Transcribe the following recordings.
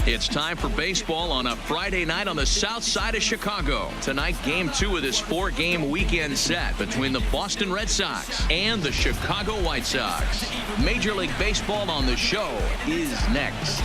It's time for baseball on a Friday night on the south side of Chicago. Tonight, Game 2 of this 4-game weekend set between the Boston Red Sox and the Chicago White Sox. Major League Baseball on the show is next.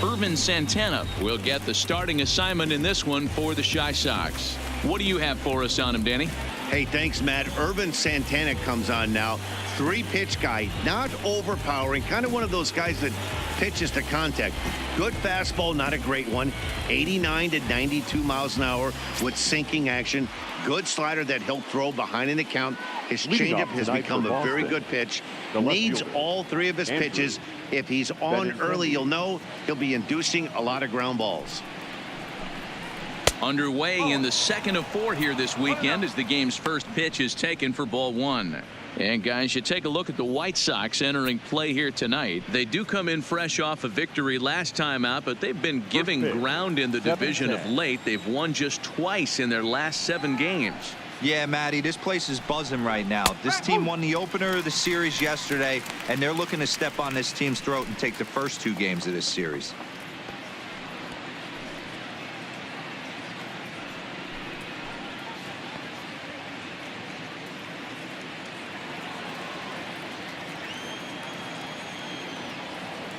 Ervin Santana will get the starting assignment in this one for the Chi Sox. What do you have for us on him, Danny? Hey, thanks, Matt. Ervin Santana comes on now. 3-pitch guy, not overpowering, kind of one of those guys that pitches to contact. Good fastball, not a great one. 89 to 92 miles an hour with sinking action. Good slider that he'll throw behind in the count. His changeup has become a very good pitch. Needs all 3 of his pitches. If he's on early, you'll know he'll be inducing a lot of ground balls. Underway in the second of 4 here this weekend as the game's first pitch is taken for ball 1. And guys, you take a look at the White Sox entering play here tonight. They do come in fresh off a victory last time out, but they've been giving ground in the division of late. They've won just twice in their last 7 games. Yeah, Matty, this place is buzzing right now. This team won the opener of the series yesterday, and they're looking to step on this team's throat and take the first 2 games of this series.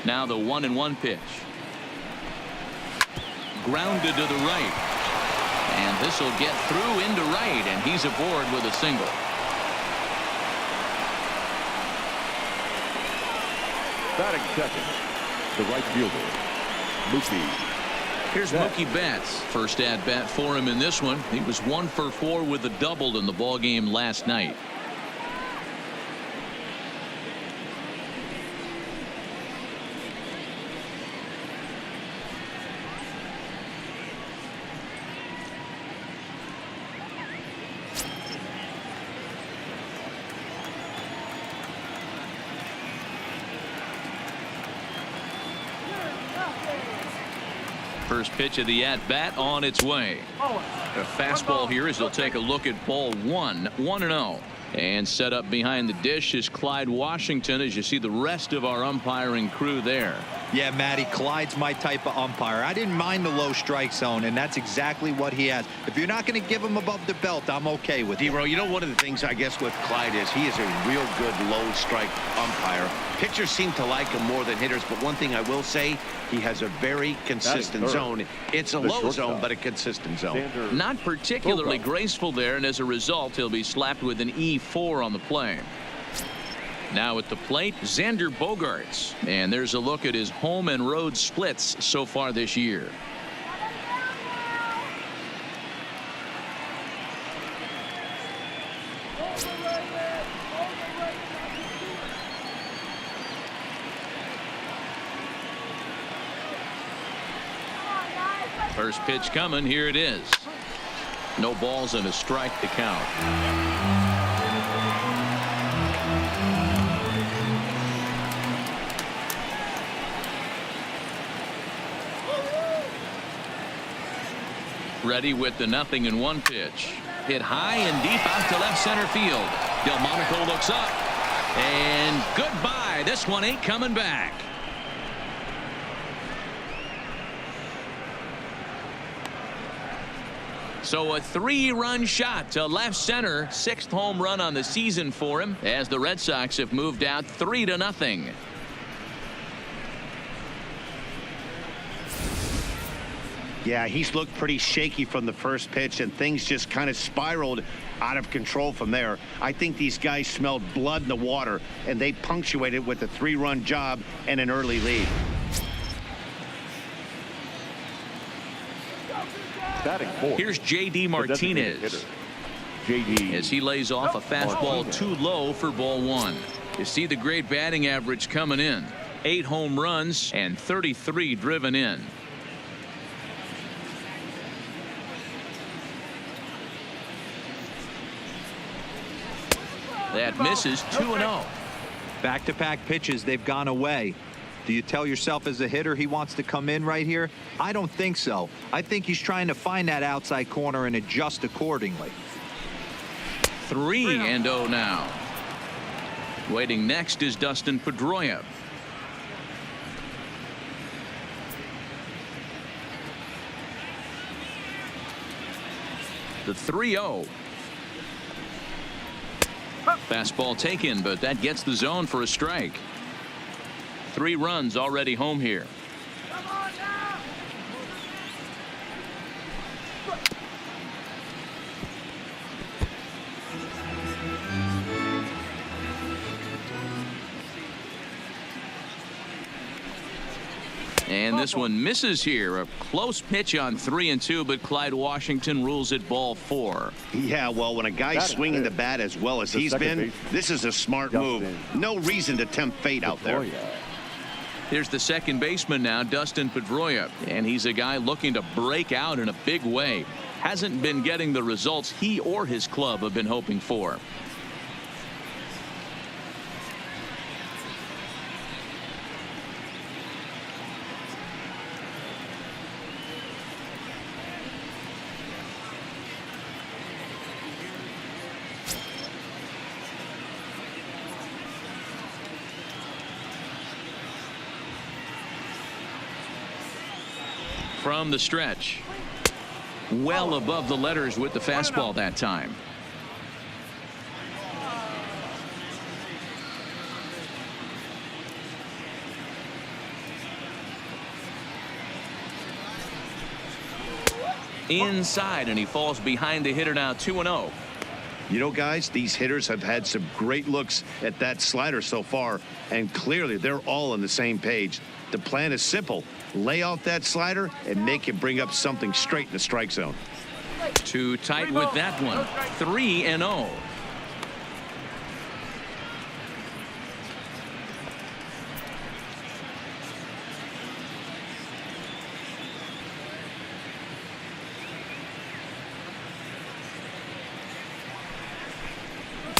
Now the 1-1 pitch. Grounded to the right. And this will get through into right, and he's aboard with a single. Batting second, the right fielder, Mookie. Here's Mookie Betts. First at bat for him in this one. He was 1 for 4 with a double in the ball game last night. First pitch of the at-bat on its way. A fastball here as they'll take a look at ball 1. 1-0. And set up behind the dish is Clyde Washington as you see the rest of our umpiring crew there. Yeah, Matty, Clyde's my type of umpire. I didn't mind the low strike zone, and that's exactly what he has. If you're not going to give him above the belt, I'm okay with it. D-Row, you know, one of the things I guess with Clyde is he is a real good low strike umpire. Pitchers seem to like him more than hitters, but one thing I will say, he has a very consistent zone. It's a low zone, but a consistent zone. Not particularly graceful there, and as a result, he'll be slapped with an E4 on the play. Now at the plate, Xander Bogaerts. And there's a look at his home and road splits so far this year. First pitch coming. Here it is. No balls and a strike to count. Ready with the 0-1 pitch. Hit high and deep out to left center field. Delmonico looks up. And goodbye. This one ain't coming back. So a 3-run shot to left center. 6th home run on the season for him as the Red Sox have moved out 3-0. Yeah, he's looked pretty shaky from the first pitch, and things just kind of spiraled out of control from there. I think these guys smelled blood in the water, and they punctuated with a 3-run job and an early lead. Here's J.D. Martinez. As he lays off a fastball too low for ball 1. You see the great batting average coming in. 8 home runs and 33 driven in. That misses. 2-0. Back-to-back pitches, they've gone away. Do you tell yourself as a hitter he wants to come in right here? I don't think so. I think he's trying to find that outside corner and adjust accordingly. 3-0 now. Waiting next is Dustin Pedroia. The 3-0. Fastball taken, but that gets the zone for a strike. 3 runs already home here. And this one misses here. A close pitch on 3-2, but Clyde Washington rules it ball 4. Yeah, well, when a guy's swinging the bat as well as he's been, this is a smart move. No reason to tempt fate out there. Here's the second baseman now, Dustin Pedroia, and he's a guy looking to break out in a big way. Hasn't been getting the results he or his club have been hoping for. From the stretch, well above the letters with the fastball that time. Inside, and he falls behind the hitter now. 2-0. You know, guys, these hitters have had some great looks at that slider so far, and clearly they're all on the same page. The plan is simple. Lay off that slider and make him bring up something straight in the strike zone. Too tight with that one. 3-0.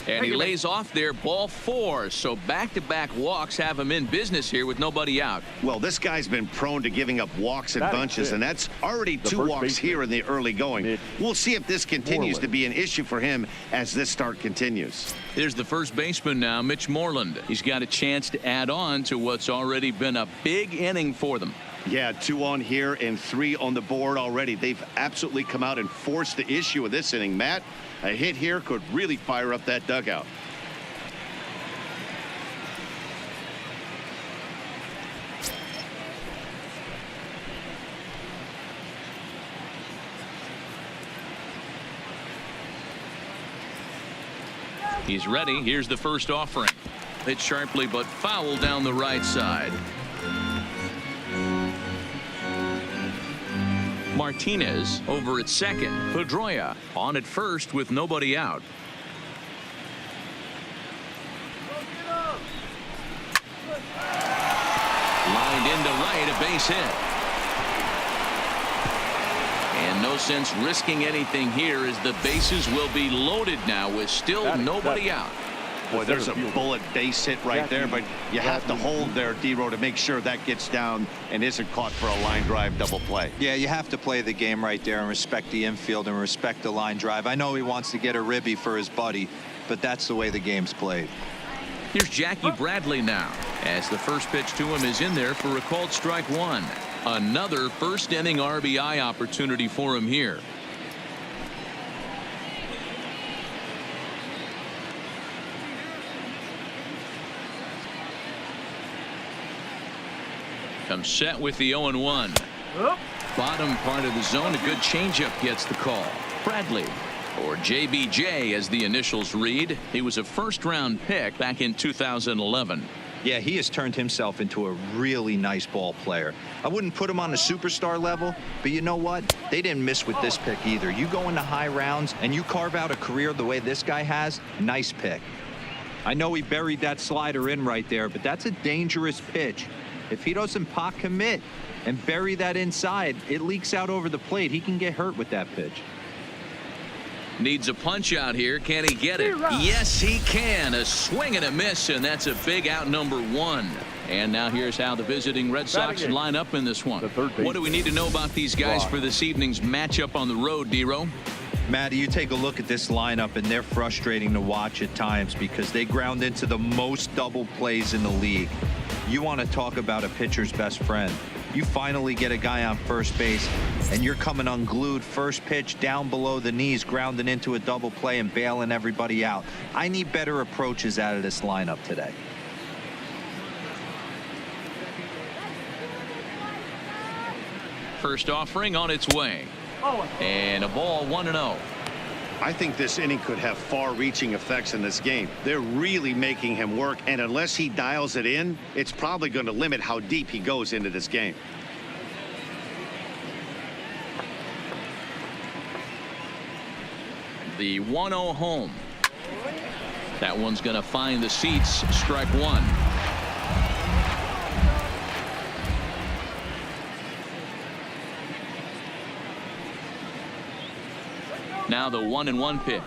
And he lays off there, ball 4. So back-to-back walks have him in business here with nobody out. Well, this guy's been prone to giving up walks in bunches, and that's already 2 walks here in the early going. We'll see if this continues to be an issue for him as this start continues. Here's the first baseman now, Mitch Moreland. He's got a chance to add on to what's already been a big inning for them. Yeah, 2 on here and 3 on the board already. They've absolutely come out and forced the issue of this inning. Matt, a hit here could really fire up that dugout. He's ready. Here's the first offering. Hit sharply but foul down the right side. Martinez over at second. Pedroia on at first with nobody out. Lined into right, a base hit. And no sense risking anything here as the bases will be loaded now with still nobody out. Boy, there's a bullet base hit right there, but you have to hold there, D-Row, to make sure that gets down and isn't caught for a line drive double play. Yeah, you have to play the game right there and respect the infield and respect the line drive. I know he wants to get a ribby for his buddy, but that's the way the game's played. Here's Jackie Bradley now as the first pitch to him is in there for a called strike 1. Another first inning RBI opportunity for him here. Comes set with the 0-1. Bottom part of the zone, a good changeup gets the call. Bradley, or JBJ as the initials read. He was a first-round pick back in 2011. Yeah, he has turned himself into a really nice ball player. I wouldn't put him on a superstar level, but you know what? They didn't miss with this pick either. You go into high rounds and you carve out a career the way this guy has, nice pick. I know he buried that slider in right there, but that's a dangerous pitch. If he doesn't pot commit and bury that inside, it leaks out over the plate. He can get hurt with that pitch. Needs a punch out here. Can he get it? Yes, he can. A swing and a miss, and that's a big out, number 1. And now here's how the visiting Red Sox line up in this one. What do we need to know about these guys for this evening's matchup on the road, D-Row? Matty, you take a look at this lineup, and they're frustrating to watch at times because they ground into the most double plays in the league. You want to talk about a pitcher's best friend. You finally get a guy on first base, and you're coming unglued first pitch down below the knees, grounding into a double play and bailing everybody out. I need better approaches out of this lineup today. First offering on its way. And a ball 1-0. I think this inning could have far-reaching effects in this game. They're really making him work, and unless he dials it in, it's probably going to limit how deep he goes into this game. The 1-0 home. That one's going to find the seats. Strike one. Now the 1-1 pitch.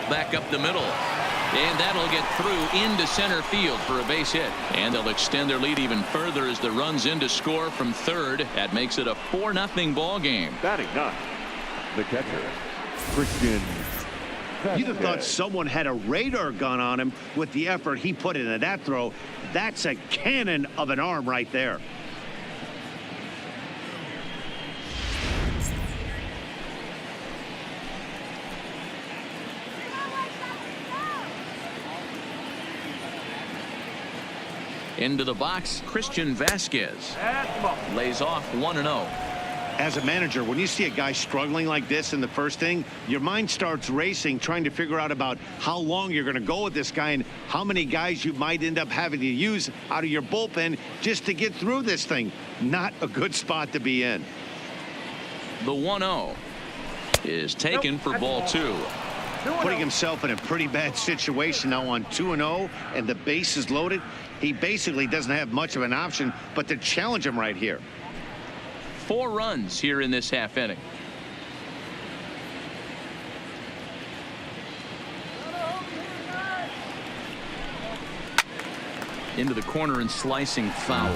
Back up the middle. And that'll get through into center field for a base hit. And they'll extend their lead even further as the runs in to score from third. That makes it a 4-0 ball game. Batting ninth, the catcher, Christian. You'd have thought someone had a radar gun on him with the effort he put into that throw. That's a cannon of an arm right there. Into the box, Christian Vasquez lays off 1-0. As a manager, when you see a guy struggling like this in the first inning, your mind starts racing, trying to figure out about how long you're going to go with this guy and how many guys you might end up having to use out of your bullpen just to get through this thing. Not a good spot to be in. The 1-0 is taken for ball two. Putting himself in a pretty bad situation now on 2-0, and the base is loaded. He basically doesn't have much of an option but to challenge him right here. 4 runs here in this half inning. Into the corner and slicing foul.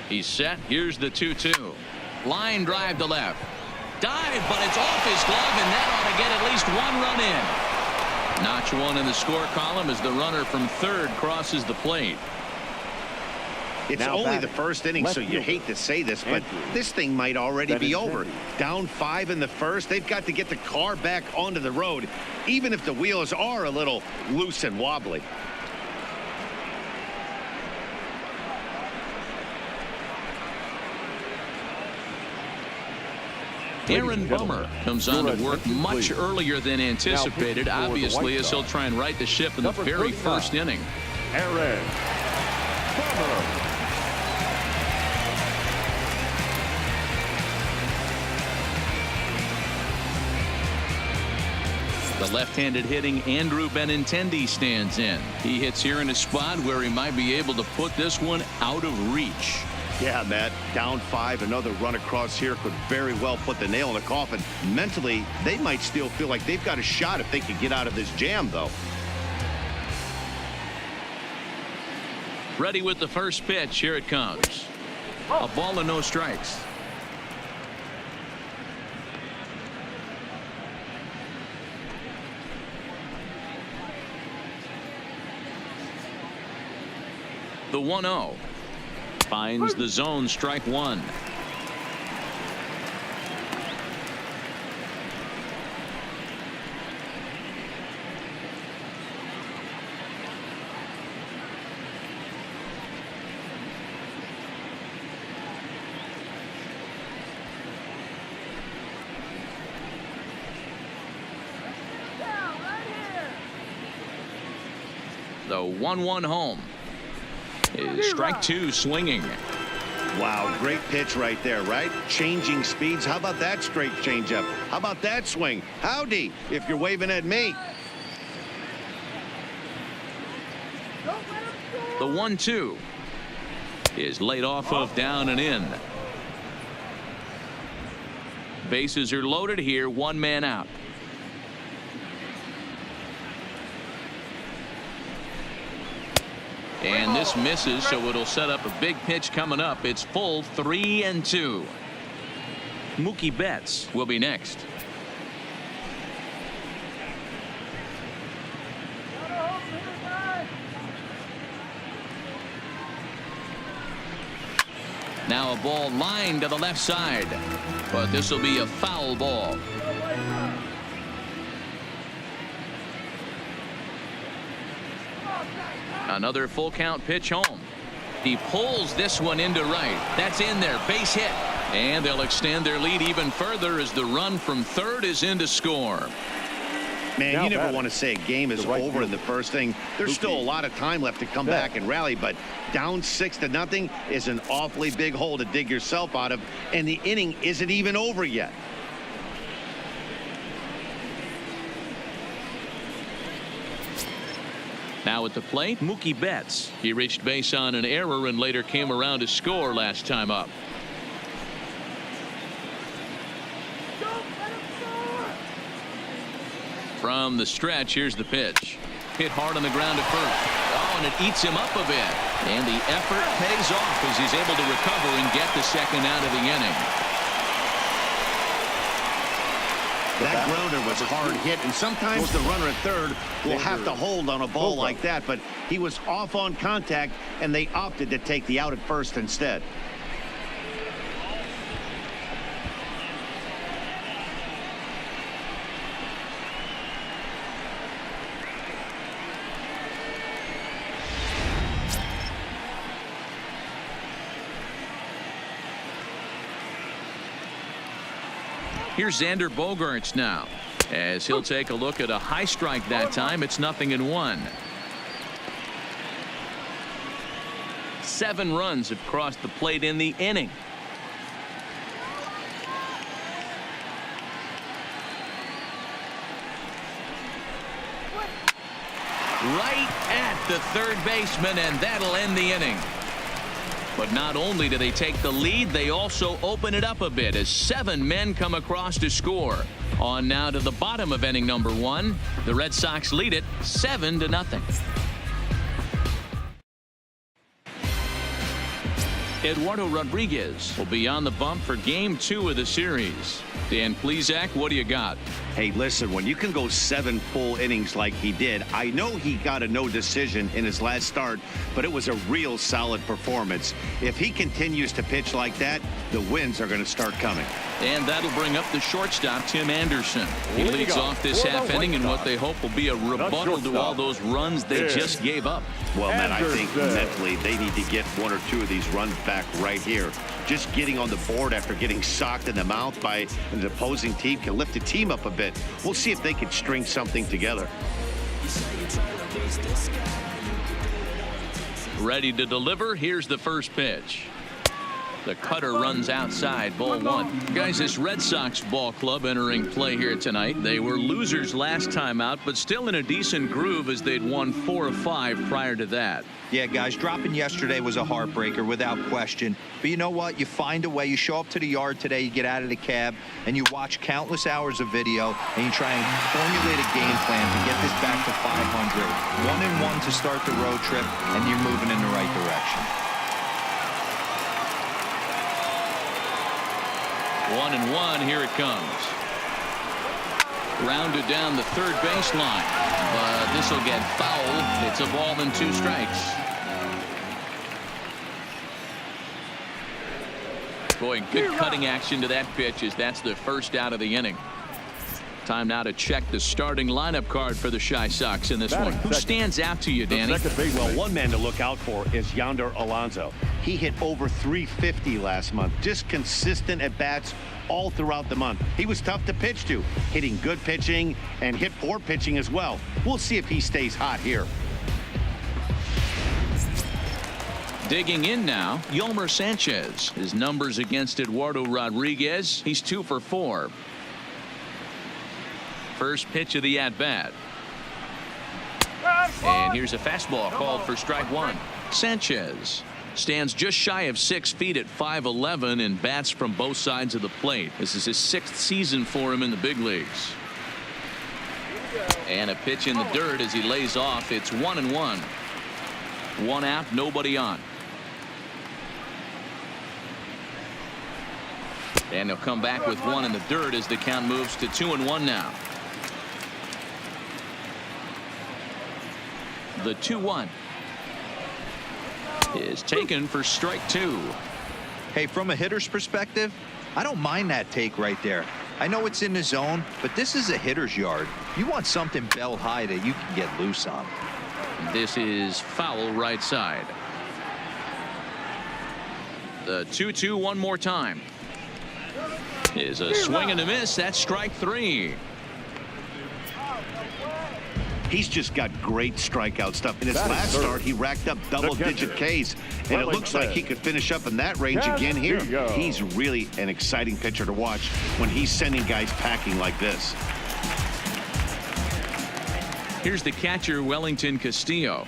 He's set. Here's the 2-2. Line drive to left. Dive, but it's off his glove, and that ought to get at least 1 run in. Notch 1 in the score column as the runner from third crosses the plate. It's Now only back. the first inning, so you hate to say this, but this thing might already be over. Down 5 in the first, they've got to get the car back onto the road, even if the wheels are a little loose and wobbly. Aaron Bummer comes on to work much earlier than anticipated, obviously, as he'll try and right the ship in the very first inning. Aaron Bummer. The left-handed hitting Andrew Benintendi stands in. He hits here in a spot where he might be able to put this one out of reach. Yeah, Matt, down 5, another run across here could very well put the nail in the coffin. Mentally, they might still feel like they've got a shot if they could get out of this jam, though. Ready with the first pitch. Here it comes. A ball and no strikes. The 1-0 finds the zone. Strike one. The 1-1 home is strike two, swinging. Wow, great pitch right there, right? Changing speeds. How about that straight changeup? How about that swing? Howdy, if you're waving at me. The 1-2 is laid off of down and in. Bases are loaded here. One man out. And this misses, so it'll set up a big pitch coming up. It's full 3-2. Mookie Betts will be next. Now a ball lined to the left side, but this will be a foul ball. Another full count pitch home. He pulls this one into right. That's in there. Base hit. And they'll extend their lead even further as the run from third is in to score. Man, Now you never batting, want to say a game is right over field. in the first inning. There's still a lot of time left to come back and rally, but down 6-0 is an awfully big hole to dig yourself out of, and the inning isn't even over yet. Now at the plate, Mookie Betts. He reached base on an error and later came around to score last time up. From the stretch, here's the pitch. Hit hard on the ground at first. Oh, and it eats him up a bit. And the effort pays off as he's able to recover and get the second out of the inning. That grounder was hard hit, and sometimes the runner at third will have to hold on a ball like that, but he was off on contact, and they opted to take the out at first instead. Here's Xander Bogaerts now, as he'll take a look at a high strike that time. It's 0-1. 7 runs have crossed the plate in the inning. Right at the third baseman, and that'll end the inning. But not only do they take the lead, they also open it up a bit as 7 men come across to score. On now to the bottom of inning number 1. The Red Sox lead it 7-0. Eduardo Rodriguez will be on the bump for game 2 of the series. Dan Plesac, what do you got? Hey, listen, when you can go 7 full innings like he did, I know he got a no decision in his last start, but it was a real solid performance. If he continues to pitch like that, the wins are going to start coming. And that'll bring up the shortstop, Tim Anderson. He leads off this half inning in what they hope will be a rebuttal to all those runs they just gave up. Well, man, I think mentally they need to get 1 or 2 of these runs back right here. Just getting on the board after getting socked in the mouth by an opposing team can lift the team up a bit. We'll see if they can string something together. Ready to deliver. Here's the first pitch. The cutter runs outside, ball 1. Guys, this Red Sox ball club entering play here tonight. They were losers last time out, but still in a decent groove as they'd won 4 of 5 prior to that. Yeah, guys, dropping yesterday was a heartbreaker without question. But you know what? You find a way. You show up to the yard today, you get out of the cab, and you watch countless hours of video, and you try and formulate a game plan to get this back to 500. 1-1 to start the road trip, and you're moving in the right direction. 1-1, here it comes. Rounded down the third baseline, but this will get foul. It's a ball and 2 strikes. Boy, good cutting action to that pitch as that's the first out of the inning. Time now to check the starting lineup card for the Chi Sox in this one. Who stands out to you, Danny? Well, one man to look out for is Yonder Alonso. He hit over 350 last month. Just consistent at bats all throughout the month. He was tough to pitch to, hitting good pitching and hit poor pitching as well. We'll see if he stays hot here. Digging in now, Yolmer Sanchez. His numbers against Eduardo Rodriguez, he's 2 for 4. First pitch of the at-bat. And here's a fastball called for strike 1. Sanchez Stands just shy of 6 feet at 5'11" and bats from both sides of the plate. This is his 6th season for him in the big leagues. And a pitch in the dirt as he lays off. It's 1-1. 1 out, nobody on. And they'll come back with 1 in the dirt as the count moves to 2-1 now. The 2-1 is taken for strike 2. Hey, from a hitter's perspective, I don't mind that take right there. I know it's in the zone, but this is a hitter's yard. You want something bell high that you can get loose on. This is foul right side. The 2-2 one more time. Is a swing and a miss. That's strike 3. He's just got great strikeout stuff. In his last start, he racked up double-digit Ks, and it looks like he could finish up in that range again here. He's really an exciting pitcher to watch when he's sending guys packing like this. Here's the catcher, Wellington Castillo,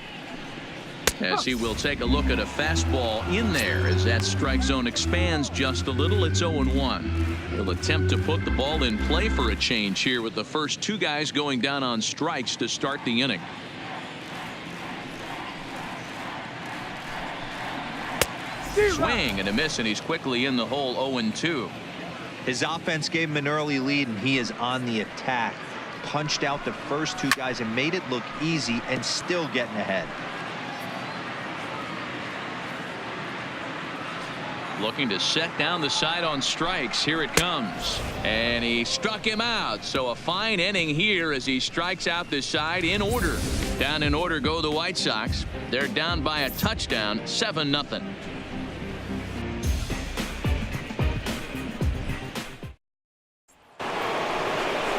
as he will take a look at a fastball in there as that strike zone expands just a little. It's 0-1. He'll attempt to put the ball in play for a change here with the first 2 guys going down on strikes to start the inning. Swing and a miss, and he's quickly in the hole. 0-2. His offense gave him an early lead, and he is on the attack. Punched out the first 2 guys and made it look easy and still getting ahead. Looking to set down the side on strikes. Here it comes. And he struck him out. So a fine inning here as he strikes out the side in order. Down in order go the White Sox. They're down by a touchdown, 7-0.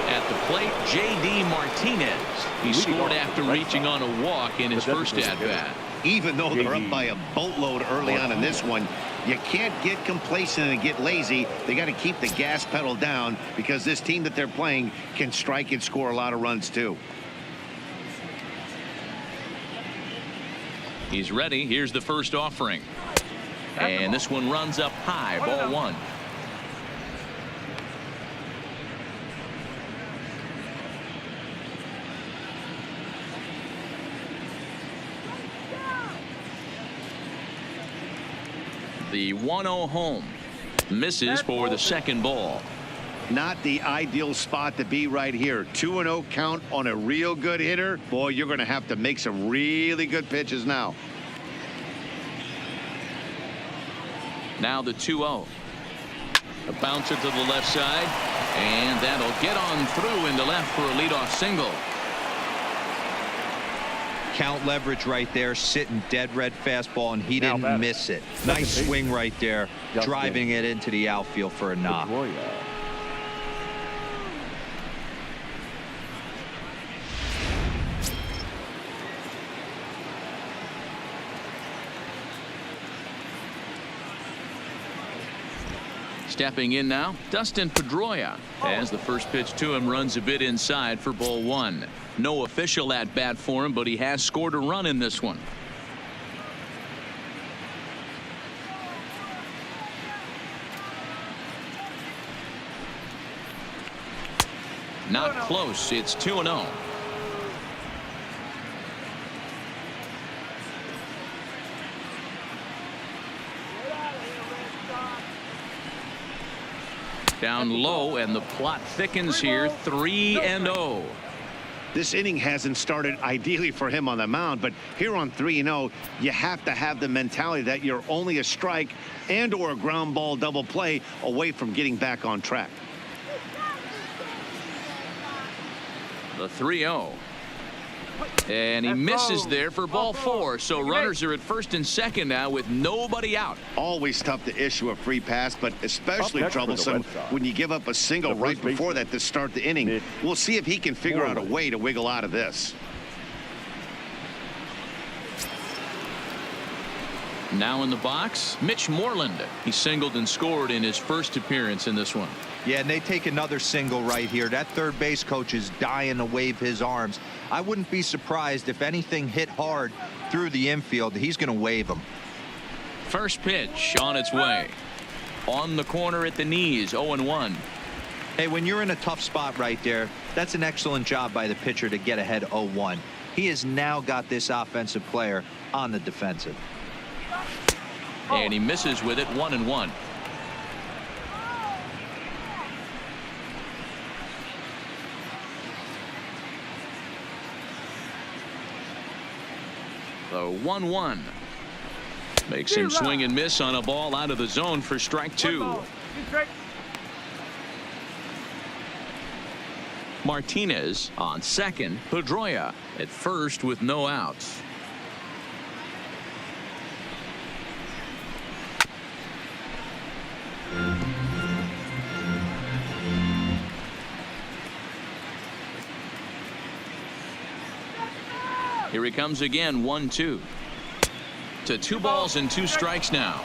At the plate, J.D. Martinez. He scored after reaching on a walk in his first at-bat. Even though they're up by a boatload early on in this one, you can't get complacent and get lazy. They got to keep the gas pedal down because this team that they're playing can strike and score a lot of runs too. He's ready. Here's the first offering. And this one runs up high. Ball 1. The 1-0 home. Misses for the second ball. Not the ideal spot to be right here. 2-0 count on a real good hitter. Boy, you're going to have to make some really good pitches now. Now the 2-0. A bouncer to the left side. And that'll get on through into left for a leadoff single. Count leverage right there, sitting dead red fastball, and he didn't miss it. Nice swing right there, driving it into the outfield for a knock. Stepping in now, Dustin Pedroia, as the first pitch to him runs a bit inside for ball 1. No official at bat for him, but he has scored a run in this one. Not close. It's 2-0. Down low, and the plot thickens here. 3-0. This inning hasn't started ideally for him on the mound, but here on 3-0, you have to have the mentality that you're only a strike and or a ground ball double play away from getting back on track. The 3-0. And he misses there for ball 4. So runners are at first and second now with nobody out. Always tough to issue a free pass, but especially troublesome when you give up a single right before that to start the inning. We'll see if he can figure out a way to wiggle out of this. Now in the box, Mitch Moreland. He singled and scored in his first appearance in this one. Yeah, and they take another single right here. That third base coach is dying to wave his arms. I wouldn't be surprised if anything hit hard through the infield. He's going to wave them. First pitch on its way. On the corner at the knees, 0-1. Hey, when you're in a tough spot right there, that's an excellent job by the pitcher to get ahead 0-1. He has now got this offensive player on the defensive. And he misses with it, 1-1. The 1-1 makes him swing and miss on a ball out of the zone for strike 2. Martinez on second. Pedroia at first with no outs. Here he comes again, 1-2. To 2 balls and 2 strikes now.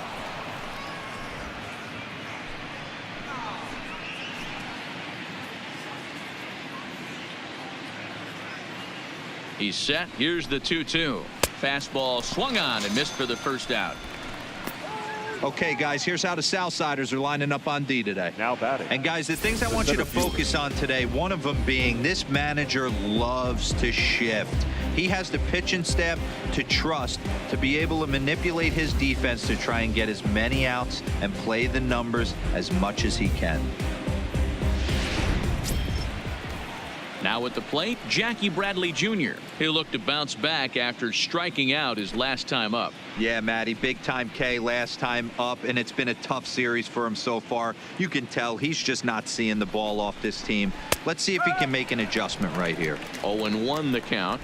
He's set. Here's the 2-2. Fastball swung on and missed for the first out. Okay, guys, here's how the Southsiders are lining up on D today. Now batting. And, guys, the things I want you to focus on today, one of them being this manager loves to shift. He has the pitching staff to trust to be able to manipulate his defense to try and get as many outs and play the numbers as much as he can. Now at the plate, Jackie Bradley Jr. He'll look to bounce back after striking out his last time up. Yeah, Matty, big time K last time up, and it's been a tough series for him so far. You can tell he's just not seeing the ball off this team. Let's see if he can make an adjustment right here. 0-1 the count.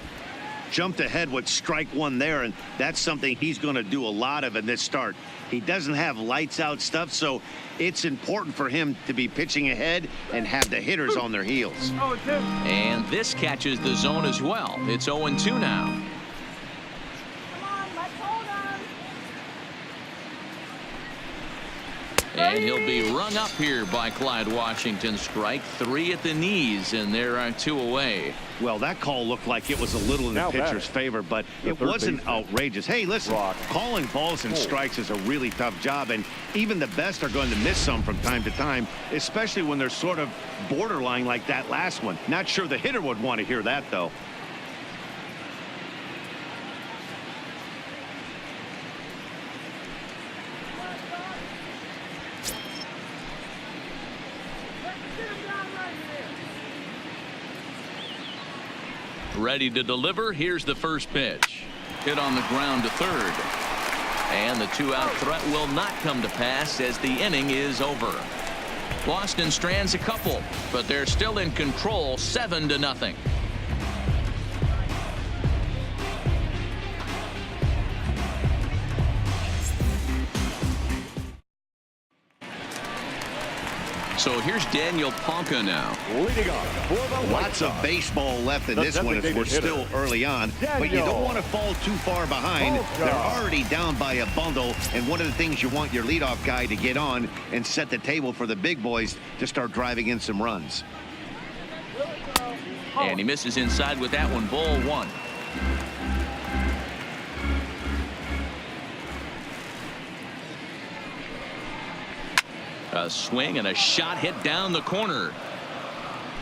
Jumped ahead with strike 1 there, and that's something he's going to do a lot of in this start. He doesn't have lights out stuff, so it's important for him to be pitching ahead and have the hitters on their heels. And this catches the zone as well. It's 0-2 now. And he'll be rung up here by Clyde Washington. Strike 3 at the knees, and there are 2 away. Well, that call looked like it was a little in the pitcher's favor, but it wasn't outrageous. Hey, listen, calling balls and strikes is a really tough job, and even the best are going to miss some from time to time, especially when they're sort of borderline like that last one. Not sure the hitter would want to hear that, though. Ready to deliver. Here's the first pitch. Hit on the ground to third. And the 2-out threat will not come to pass as the inning is over. Boston strands a couple, but they're still in control, 7-0. So here's Daniel PALKA now. Leading off for the Lots of baseball left in this one as we're still early on, but you don't want to fall too far behind. They're already down by a bundle, and one of the things you want your leadoff guy to get on and set the table for the big boys to start driving in some runs. And he misses inside with that one. Ball 1. A swing and a shot hit down the corner.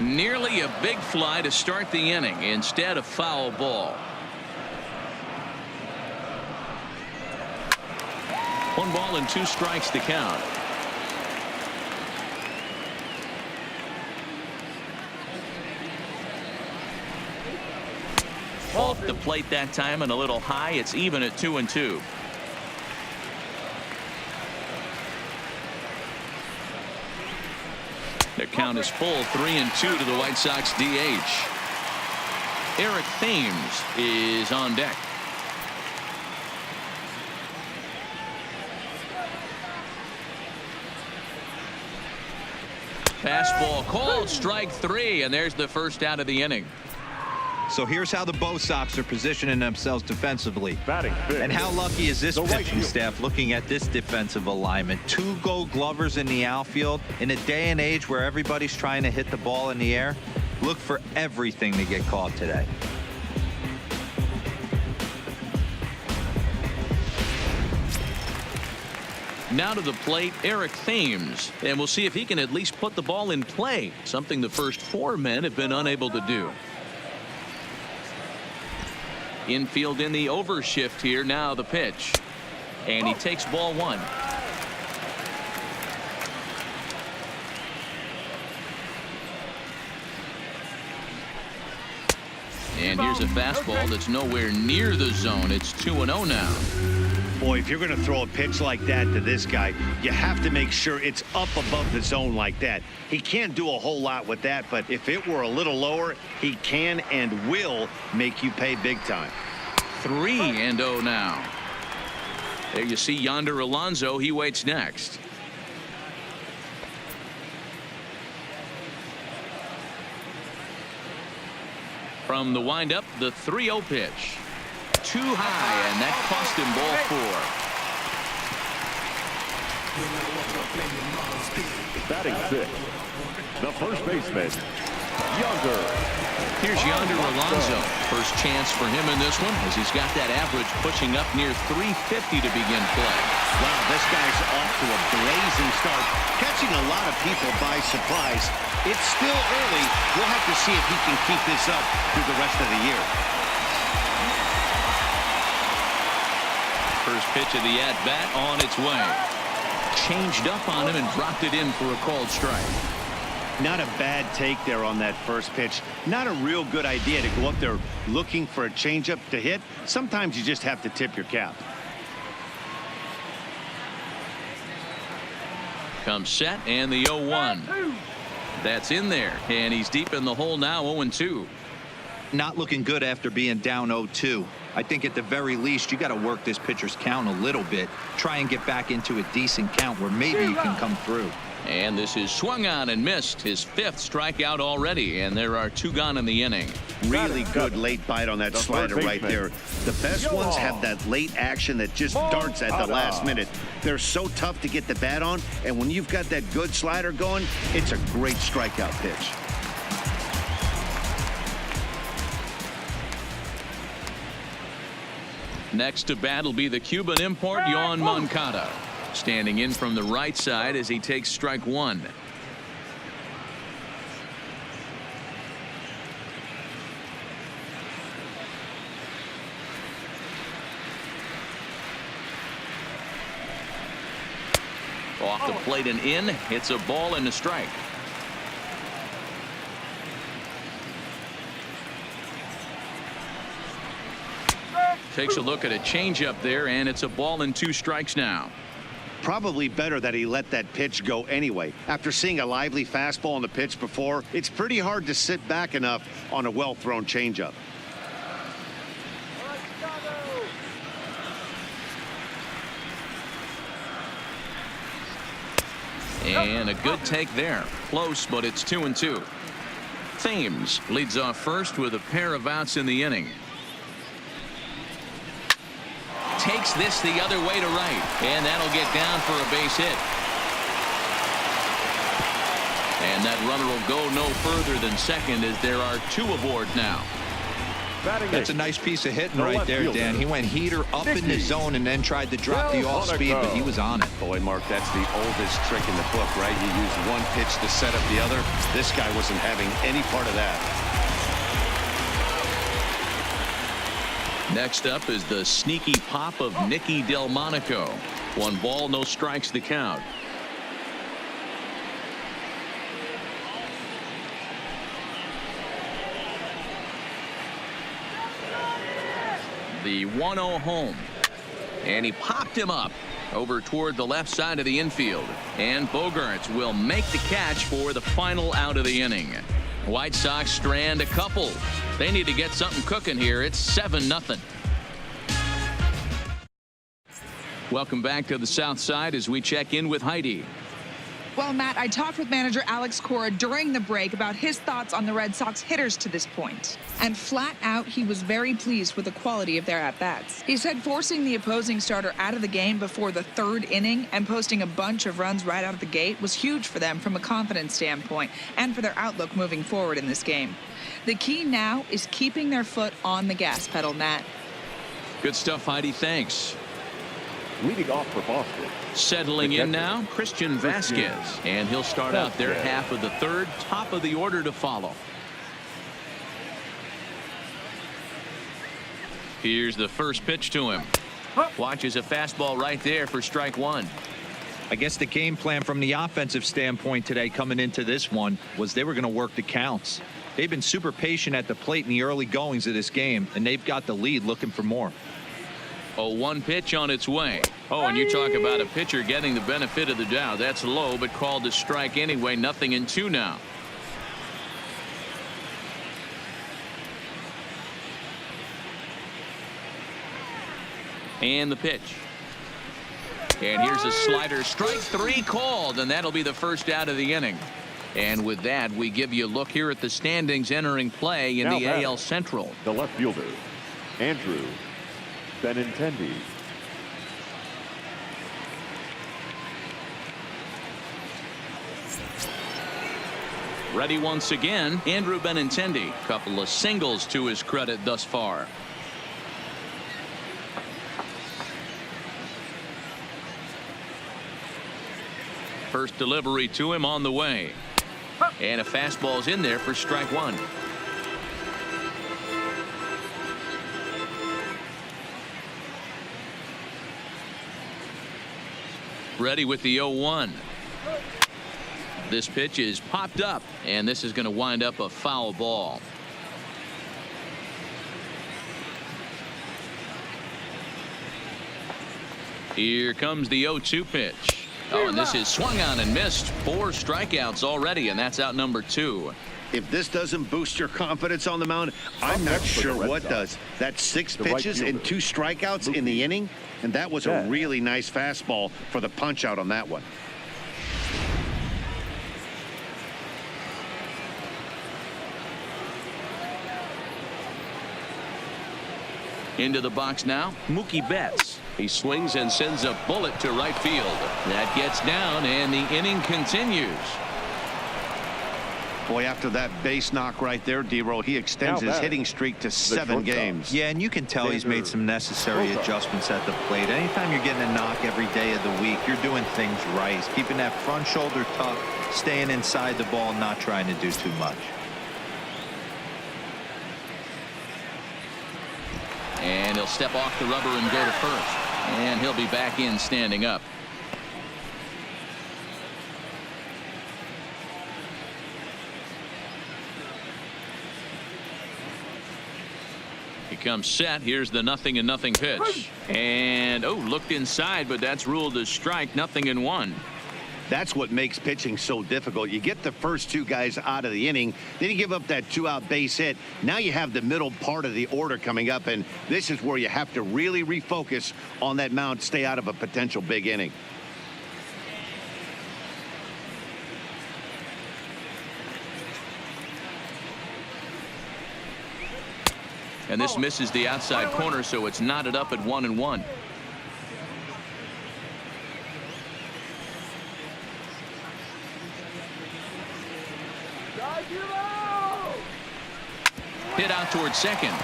Nearly a big fly to start the inning. Instead, a foul ball. 1 ball and 2 strikes to count. Off the plate that time and a little high. It's even at 2-2. The count is full, 3-2 to the White Sox DH. Eric Thames is on deck. Fastball called, strike 3, and there's the first out of the inning. So here's how the Bo Sox are positioning themselves defensively. batting fifth. And how lucky is this pitching staff looking at this defensive alignment? 2 Gold Glovers in the outfield. In a day and age where everybody's trying to hit the ball in the air, look for everything to get caught today. Now to the plate, THAMES, and we'll see if he can at least put the ball in play, something the first 4 men have been unable to do. Infield in the overshift here. Now the pitch, and he takes ball 1. And here's a fastball that's nowhere near the zone. It's 2-0 now. Boy, if you're going to throw a pitch like that to this guy, you have to make sure it's up above the zone like that. He can't do a whole lot with that, but if it were a little lower, he can and will make you pay big time. 3-0 now. There you see Yonder Alonso. He waits next. From the windup, the 3-0 pitch. Too high, and that cost him ball 4. Batting 6, the first baseman, Yonder. Here's Yonder Alonso. First chance for him in this one, as he's got that average pushing up near 350 to begin play. Wow, this guy's off to a blazing start, catching a lot of people by surprise. It's still early. We'll have to see if he can keep this up through the rest of the year. First pitch of the at-bat on its way. Changed up on him and dropped it in for a called strike. Not a bad take there on that first pitch. Not a real good idea to go up there looking for a changeup to hit. Sometimes you just have to tip your cap. Comes set, and the 0-1. That's in there, and he's deep in the hole now. 0-2. Not looking good after being down 0-2. I think at the very least you got to work this pitcher's count a little bit. Try and get back into a decent count where maybe you can come through. And this is swung on and missed. His 5th strikeout already, and there are 2 gone in the inning. Really good late bite on that slider right there. The best ones have that late action that just darts at the last minute. They're so tough to get the bat on, and when you've got that good slider going, it's a great strikeout pitch. Next to bat will be the Cuban import, YOAN MONCADA. Standing in from the right side as he takes strike 1. Off the plate and in. It's a ball and a strike. Takes a look at a changeup there, and it's a ball and 2 strikes now. Probably better that he let that pitch go anyway. After seeing a lively fastball on the pitch before, it's pretty hard to sit back enough on a well-thrown changeup. And a good take there. Close, but it's 2-2. THAMES leads off first with a pair of outs in the inning. Takes this the other way to right, and that'll get down for a base hit. And that runner will go no further than second, as there are 2 aboard now. That's a nice piece of hitting right there, Dan. He went heater up in the zone and then tried to drop the off speed, but he was on it. Boy, Mark, that's the oldest trick in the book, right? You use one pitch to set up the other. This guy wasn't having any part of that. Next up is the sneaky pop of Nicky Delmonico. 1 ball, no strikes the count. The 1-0 home, and he popped him up over toward the left side of the infield, and Bogaerts will make the catch for the final out of the inning. White Sox strand a couple. They need to get something cooking here. It's 7-0. Welcome back to the South Side as we check in with Heidi. Well, Matt, I talked with manager Alex Cora during the break about his thoughts on the Red Sox hitters to this point. And flat out, he was very pleased with the quality of their at-bats. He said forcing the opposing starter out of the game before the 3rd inning and posting a bunch of runs right out of the gate was huge for them from a confidence standpoint and for their outlook moving forward in this game. The key now is keeping their foot on the gas pedal, Matt. Good stuff, Heidi. Thanks. Leading off for Boston. Settling in now, Christian VAZQUEZ. And he'll start out their half of the third. Top of the order to follow. Here's the first pitch to him. Watches a fastball right there for strike one. I guess the game plan from the offensive standpoint today coming into this one was they were going to work the counts. They've been super patient at the plate in the early goings of this game, and they've got the lead looking for more. A 1 pitch on its way. Oh, and you talk about a pitcher getting the benefit of the doubt. That's low, but called to strike anyway. 0-2 now. And the pitch. And here's a slider. Strike 3 called, and that'll be the first out of the inning. And with that, we give you a look here at the standings entering play in the AL Central. The left fielder, Andrew BENINTENDI. Ready once again, Andrew BENINTENDI. Couple of singles to his credit thus far. First delivery to him on the way. And a fastball's in there for strike one. Ready with the 0-1. This pitch is popped up, and this is going to wind up a foul ball. Here comes the 0-2 pitch. Oh, and this is swung on and missed. 4 strikeouts already, and that's out number 2. If this doesn't boost your confidence on the mound, I'm not sure what does. That's 6 pitches and 2 strikeouts in the inning, and that was a really nice fastball for the punch out on that one. Into the box now, Mookie Betts. He swings and sends a bullet to right field. That gets down, and the inning continues. Boy, after that base knock right there, D-Roll, he extends his hitting streak to 7 games. Yeah, and you can tell he's made some necessary adjustments at the plate. Anytime you're getting a knock every day of the week, you're doing things right. He's keeping that front shoulder tucked, staying inside the ball, not trying to do too much. And he'll step off the rubber and go to first. And he'll be back in standing up. He comes set. Here's the 0-0 pitch. And, oh, looked inside, but that's ruled a strike. 0-1. That's what makes pitching so difficult. You get the first 2 guys out of the inning, then you give up that 2-out base hit. Now you have the middle part of the order coming up, and this is where you have to really refocus on that mound, stay out of a potential big inning. And this misses the outside corner, so it's knotted up at 1-1. Hit out towards second.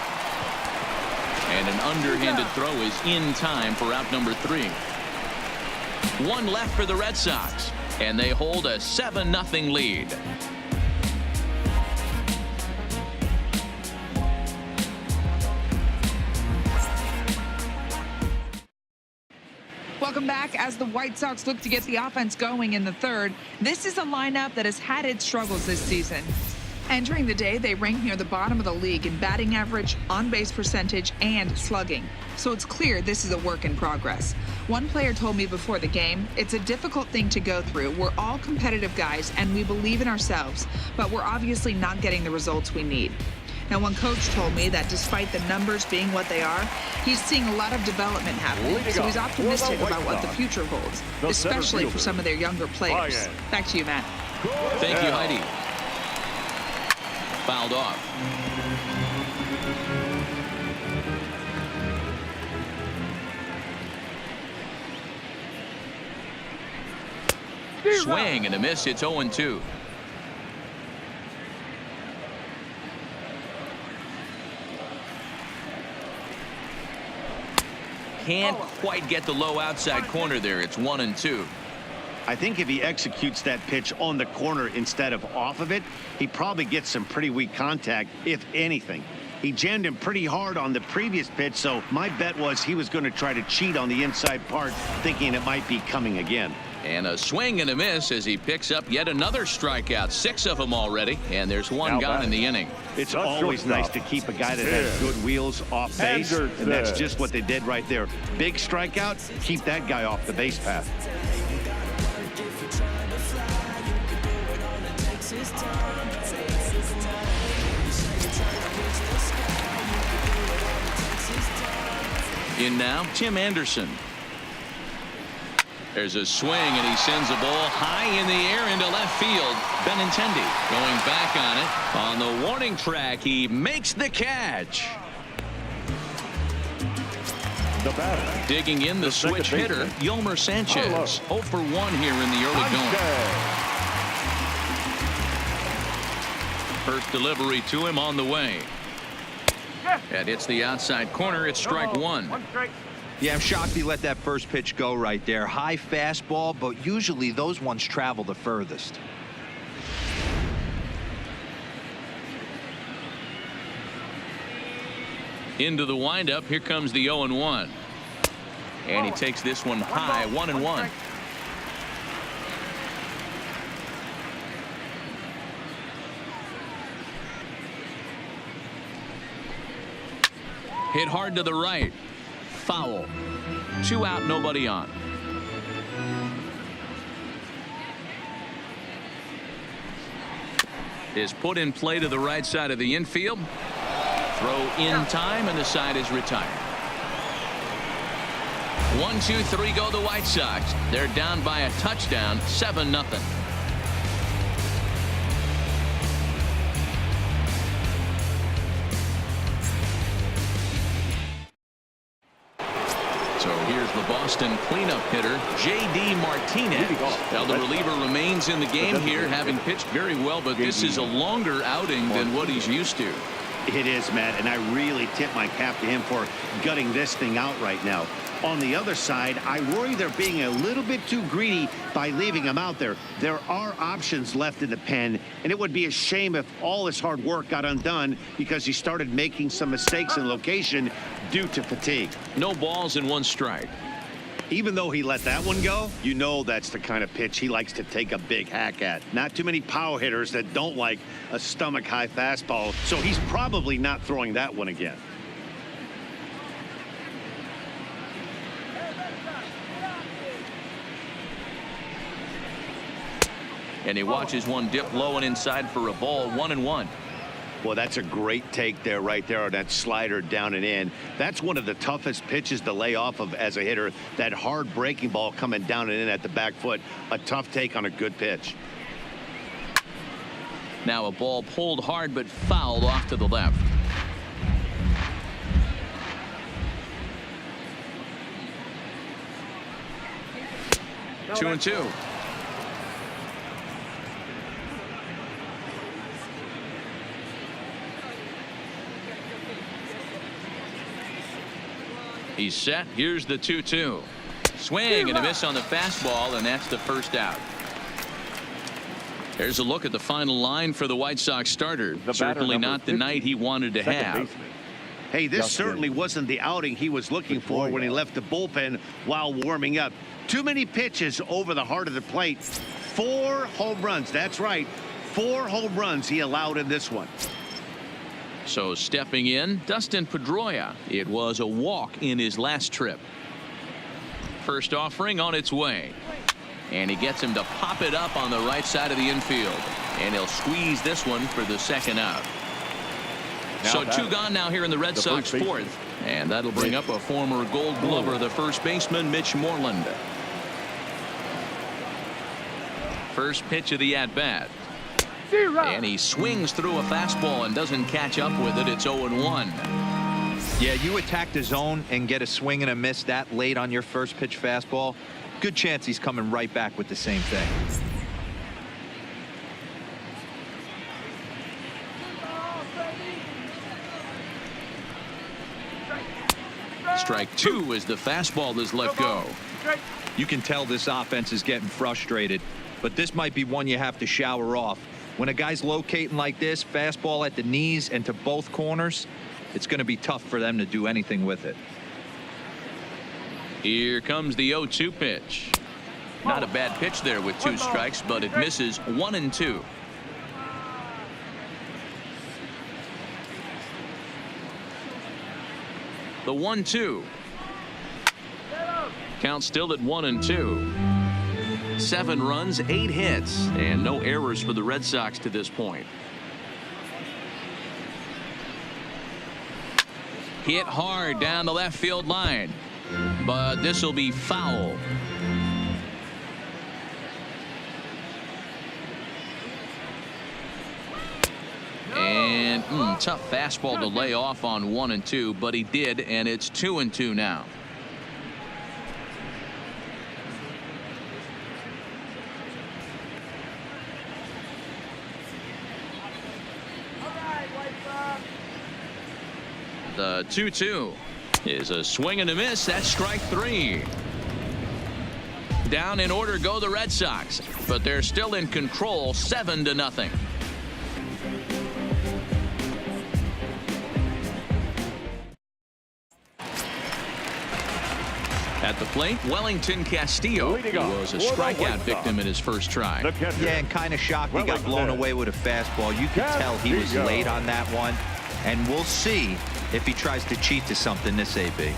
And an underhanded throw is in time for out number 3. 1 left for the Red Sox, and they hold a 7-0 lead. Welcome back. As the White Sox look to get the offense going in the third, this is a lineup that has had its struggles this season. Entering the day, they rank near the bottom of the league in batting average, on-base percentage, and slugging. So it's clear this is a work in progress. One player told me before the game, it's a difficult thing to go through. We're all competitive guys, and we believe in ourselves, but we're obviously not getting the results we need. Now, one coach told me that despite the numbers being what they are, he's seeing a lot of development happening. So he's optimistic about what the future holds, especially for some of their younger players. Back to you, Matt. Thank you, Heidi. Fouled off. Swing and a miss. It's 0-2. can't quite get the low outside corner there. It's 1-2. I think if he executes that pitch on the corner instead of off of it, he probably gets some pretty weak contact, if anything. He jammed him pretty hard on the previous pitch, so my bet was he was going to try to cheat on the inside part, thinking it might be coming again. And a swing and a miss as he picks up yet another strikeout. 6 of them already, and there's one gone in the inning. It's always nice to keep a guy that has good wheels off base, and that's just what they did right there. Big strikeout, keep that guy off the base path. In now, Tim Anderson. There's a swing, and he sends a ball high in the air into left field. Benintendi going back on it. On the warning track, he makes the catch. The batter. Digging in the switch hitter, Yolmer Sanchez. 0 for 1 here in the early going. First delivery to him on the way. And it's the outside corner. It's strike 1. Yeah, I'm shocked he let that first pitch go right there. High fastball, but usually those ones travel the furthest. Into the windup. Here comes the 0-1. And he takes this one high. 1-1. Hit hard to the right. Foul. 2 out, nobody on. Is put in play to the right side of the infield. Throw in time, and the side is retired. 1, 2, 3 go the White Sox. They're down by a touchdown, 7-0. So here's the Boston cleanup hitter, J.D. Martinez. Now the reliever remains in the game here, having pitched very well, but this is a longer outing than what he's used to. It is, Matt, and I really tip my cap to him for gutting this thing out right now. On the other side, I worry they're being a little bit too greedy by leaving him out there. There are options left in the pen, and it would be a shame if all his hard work got undone because he started making some mistakes in location due to fatigue. No balls and 1 strike. Even though he let that one go, you know that's the kind of pitch he likes to take a big hack at. Not too many power hitters that don't like a stomach-high fastball, so he's probably not throwing that one again. And he watches one dip low and inside for a ball. 1-1. Well, that's a great take there, right there on that slider down and in. That's one of the toughest pitches to lay off of as a hitter. That hard breaking ball coming down and in at the back foot. A tough take on a good pitch. Now a ball pulled hard but fouled off to the left. No, 2-2. He's set. Here's the 2-2. Swing and a miss on the fastball, and that's the first out. There's a look at the final line for the White Sox starter. Certainly not the night he wanted to have. Hey, this certainly wasn't the outing he was looking for when he left the bullpen while warming up. Too many pitches over the heart of the plate. 4 home runs. That's right. 4 home runs he allowed in this one. So stepping in, Dustin Pedroia. It was a walk in his last trip. First offering on its way. And he gets him to pop it up on the right side of the infield. And he'll squeeze this one for the second out. So 2 gone now here in the Red Sox 4th. And that'll bring up a former Gold Glover, the first baseman, Mitch Moreland. First pitch of the at-bat. And he swings through a fastball and doesn't catch up with it. It's 0-1. Yeah, you attack the zone and get a swing and a miss that late on your first pitch fastball. Good chance he's coming right back with the same thing. Strike two as the fastball is let go. You can tell this offense is getting frustrated, but this might be one you have to shower off. When a guy's locating like this, fastball at the knees and to both corners, it's going to be tough for them to do anything with it. Here comes the 0-2 pitch. Not a bad pitch there with 2 strikes, but it misses 1-2. The 1-2. Count still at 1-2. 7 runs, 8 hits, and no errors for the Red Sox to this point. Hit hard down the left field line, but this will be foul. And tough fastball to lay off on 1-2, but he did, and it's 2-2 now. The 2-2 is a swing and a miss. That's strike 3. Down in order go the Red Sox, but they're still in control, 7-0. At the plate, Wellington Castillo, who was a strikeout victim in his first try. Yeah, and kind of shocked he got blown away with a fastball. You could tell he was late on that one, and we'll see if he tries to cheat to something this AB.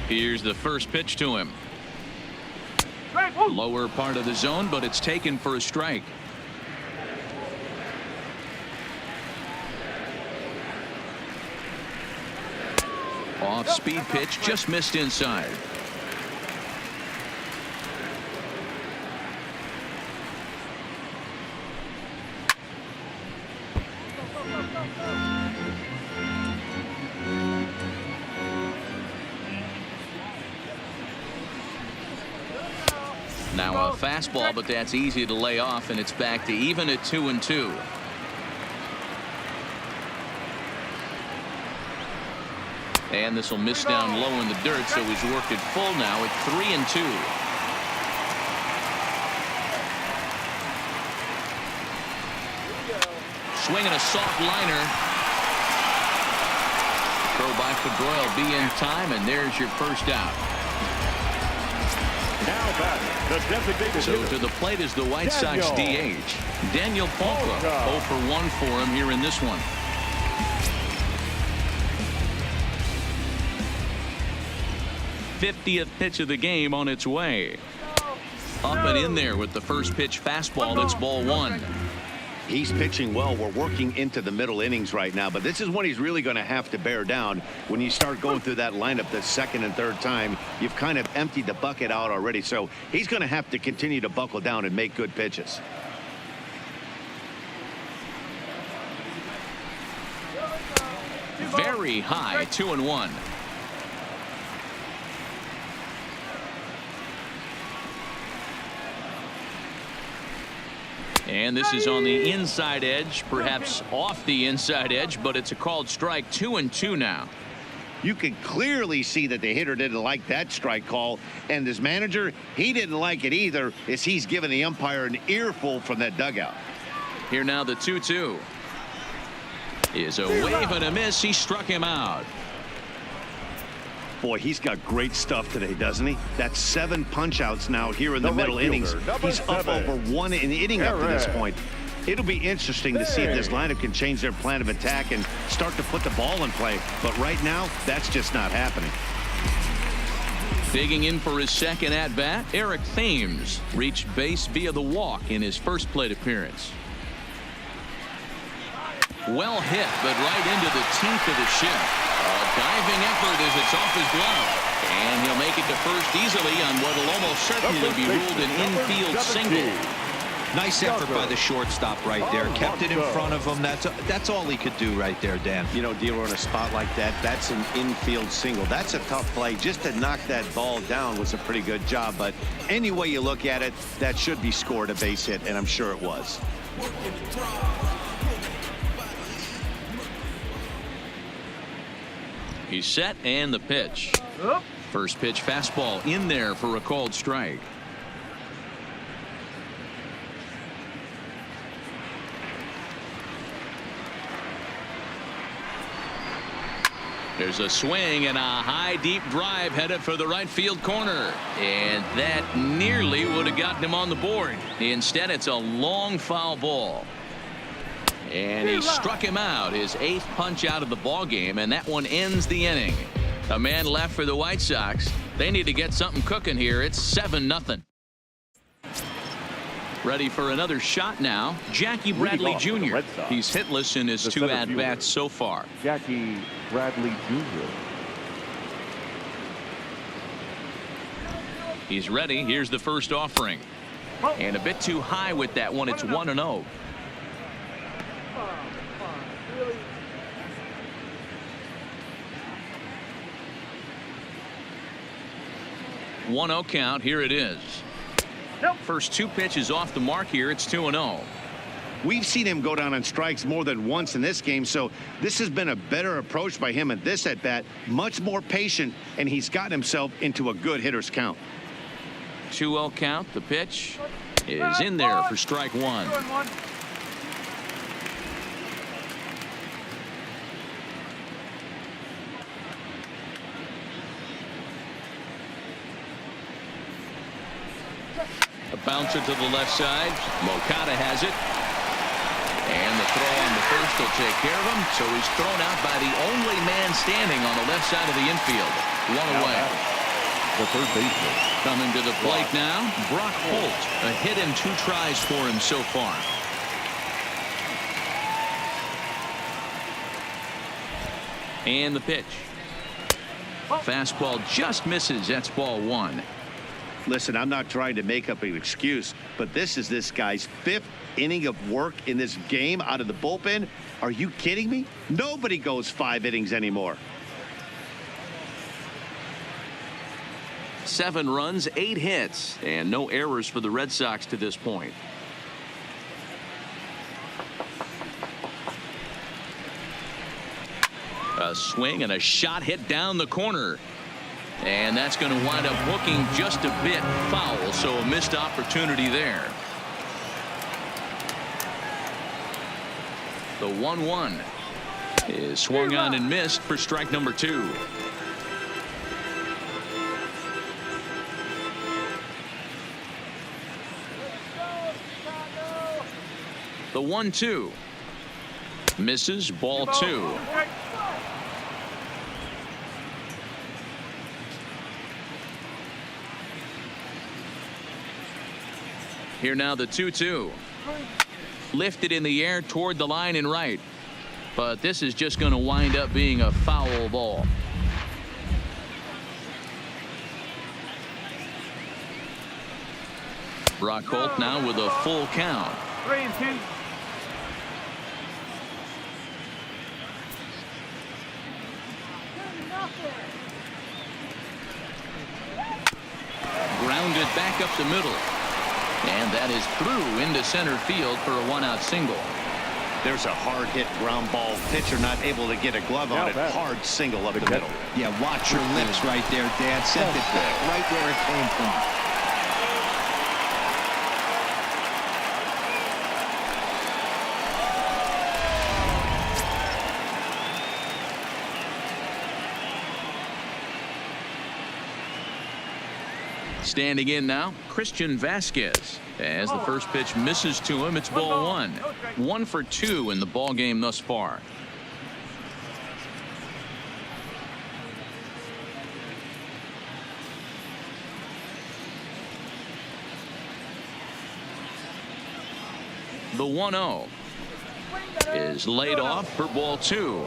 Here's the first pitch to him. Lower part of the zone, but it's taken for a strike. Off-speed pitch, just missed inside. Now a fastball, but that's easy to lay off, and it's back to even at 2-2. And this will miss down low in the dirt, so he's worked it full now at 3-2. Swinging a soft liner. Throw by Pedroia will be in time, and there's your first out. Now back, the designated So to the plate is the White Sox DH. Daniel PALKA, 0 for 1 for him here in this one. '50th pitch of the game on its way. Up and in there with the first pitch fastball. It's ball 1. He's pitching well. We're working into the middle innings right now, but this is when he's really going to have to bear down. When you start going through that lineup the second and third time, you've kind of emptied the bucket out already. So he's going to have to continue to buckle down and make good pitches. Very high, 2-1. And this is on the inside edge, perhaps off the inside edge, but it's a called strike. 2-2 now. You can clearly see that the hitter didn't like that strike call, and his manager, he didn't like it either, as he's giving the umpire an earful from that dugout. Here now the 2-2 is a wave and a miss. He struck him out. Boy, he's got great stuff today, doesn't he? That's 7 punch-outs now here in the middle innings. He's up over 1 inning up to this point. It'll be interesting to see if this lineup can change their plan of attack and start to put the ball in play. But right now, that's just not happening. Digging in for his second at-bat, Eric Thames reached base via the walk in his first plate appearance. Well hit, but right into the teeth of the ship. A diving effort as it's off his glove. And he'll make it to first easily on what will almost certainly be ruled an infield single. Nice effort by the shortstop right there. Kept it in front of him. That's all he could do right there, Dan. You know, dealer on a spot like that, that's an infield single. That's a tough play. Just to knock that ball down was a pretty good job. But any way you look at it, that should be scored a base hit, and I'm sure it was. He's set and the pitch. First pitch fastball in there for a called strike. There's a swing and a high deep drive headed for the right field corner, and that nearly would have gotten him on the board. Instead, it's a long foul ball, and he struck him out, his 8th punch out of the ball game, and that one ends the inning. A man left for the White Sox. They need to get something cooking here. It's 7-0. Ready for another shot now, Jackie Bradley Jr. He's hitless in his 2 at-bats so far. Jackie Bradley Jr. He's ready. Here's the first offering. And a bit too high with that one. It's 1-0. One 1-0 count. Here it is. First 2 pitches off the mark here. It's 2-0. We've seen him go down on strikes more than once in this game, so this has been a better approach by him at this at bat. Much more patient, and he's gotten himself into a good hitter's count. 2-0 count. The pitch is in there for strike 1. A bouncer to the left side. MONCADA has it. And the throw on the first will take care of him. So he's thrown out by the only man standing on the left side of the infield. 1 away. The third baseman. Coming to the plate now, Brock Holt. A hit in 2 tries for him so far. And the pitch. Fastball just misses. That's ball 1. Listen, I'm not trying to make up an excuse, but this is this guy's 5th inning of work in this game out of the bullpen. Are you kidding me? Nobody goes 5 innings anymore. 7 runs, 8 hits, and no errors for the Red Sox to this point. A swing and a shot hit down the corner. And that's going to wind up hooking just a bit foul, so a missed opportunity there. The 1-1 is swung on and missed for strike number 2. The 1-2 misses, ball 2. Here now the 2-2. Lifted in the air toward the line and right. But this is just going to wind up being a foul ball. Brock Holt now with a full count. 3-2. Grounded back up the middle. And that is through into center field for a 1-out single. There's a hard hit ground ball. Pitcher not able to get a glove on it. Hard single up the middle. Yeah, watch your lips right there, Dad. Sent it back right where it came from. Standing in now, Christian VAZQUEZ. As the first pitch misses to him, it's ball 1. 1 for 2 in the ball game thus far. The 1-0 is laid off for ball 2.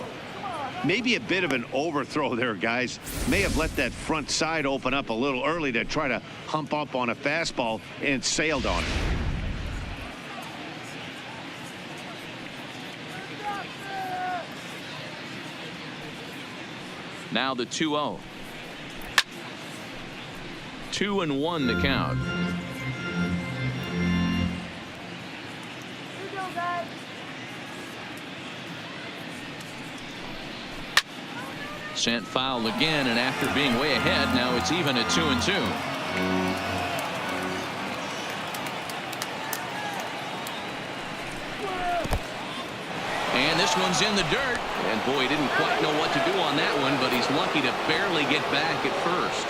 Maybe a bit of an overthrow there, guys. May have let that front side open up a little early to try to hump up on a fastball and sailed on it. Now the 2-0. 2-1 to count. Sent foul again, and after being way ahead, now it's even at 2-2. And this one's in the dirt. And boy, he didn't quite know what to do on that one, but he's lucky to barely get back at first.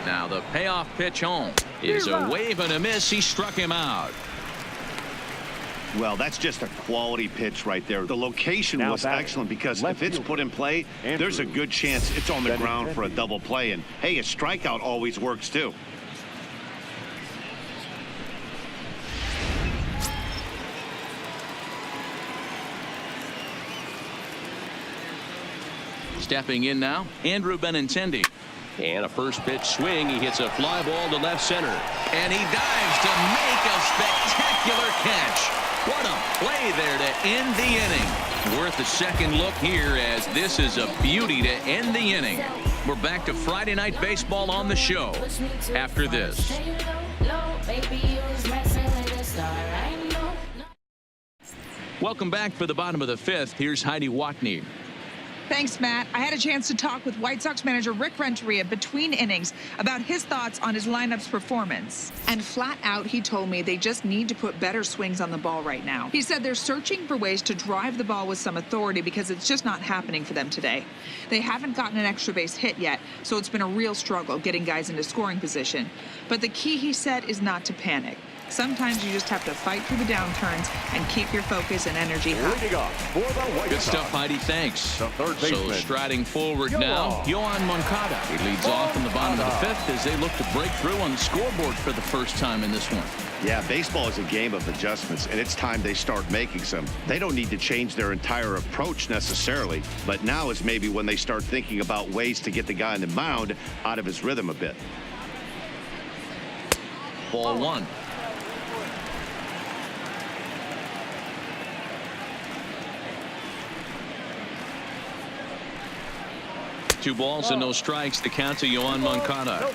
Now the payoff pitch home is a wave and a miss. He struck him out. Well, that's just a quality pitch right there. The location Now was batting. excellent because Left if it's fielder. put in play, there's a good chance it's on the ground for a double play. And hey, a strikeout always works too. Stepping in now, Andrew Benintendi. And a first pitch swing. He hits a fly ball to left center. And he dives to make a spectacular catch. What a play there to end the inning. Worth a second look here, as this is a beauty to end the inning. We're back to Friday Night Baseball on the show after this. Welcome back for the bottom of the fifth. Here's Heidi Watney. Thanks, Matt. I had a chance to talk with White Sox manager Rick Renteria between innings about his thoughts on his lineup's performance. And flat out, he told me they just need to put better swings on the ball right now. He said they're searching for ways to drive the ball with some authority because it's just not happening for them today. They haven't gotten an extra base hit yet, so it's been a real struggle getting guys into scoring position. But the key, he said, is not to panic. Sometimes you just have to fight through the downturns and keep your focus and energy high. Leading off for the White Good Sox. stuff, Heidi. Thanks. The third So baseman, striding forward now, YOAN MONCADA. He leads off in the bottom of the fifth as they look to break through on the scoreboard for the first time in this one. Yeah, baseball is a game of adjustments, and it's time they start making some. They don't need to change their entire approach necessarily, but now is maybe when they start thinking about ways to get the guy on the mound out of his rhythm a bit. Ball one. Two balls and no strikes. The count to YOAN MONCADA.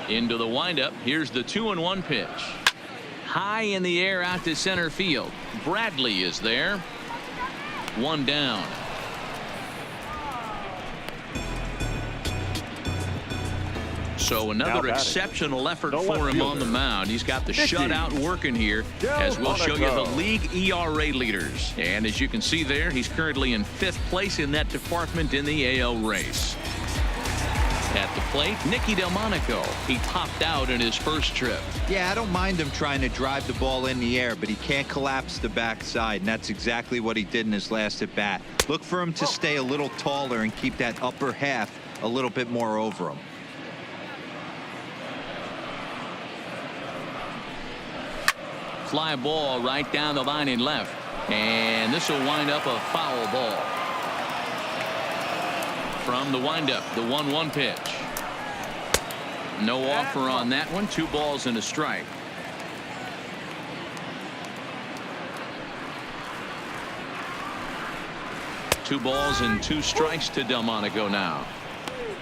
Into the windup. Here's the 2-1 pitch. High in the air out to center field. Bradley is there. One down. So another exceptional effort for him on the mound. He's got the shutout working here, as we'll show you the league ERA leaders. And as you can see there, he's currently in 5th place in that department in the AL race. At the plate, Nicky Delmonico. He topped out in his first trip. Yeah, I don't mind him trying to drive the ball in the air, but he can't collapse the backside, and that's exactly what he did in his last at bat. Look for him to stay a little taller and keep that upper half a little bit more over him. Fly ball right down the line in left, and this will wind up a foul ball. From the windup, the 1-1 pitch. No offer on that one. 2 balls and a strike. Two balls and 2 strikes to Delmonico now.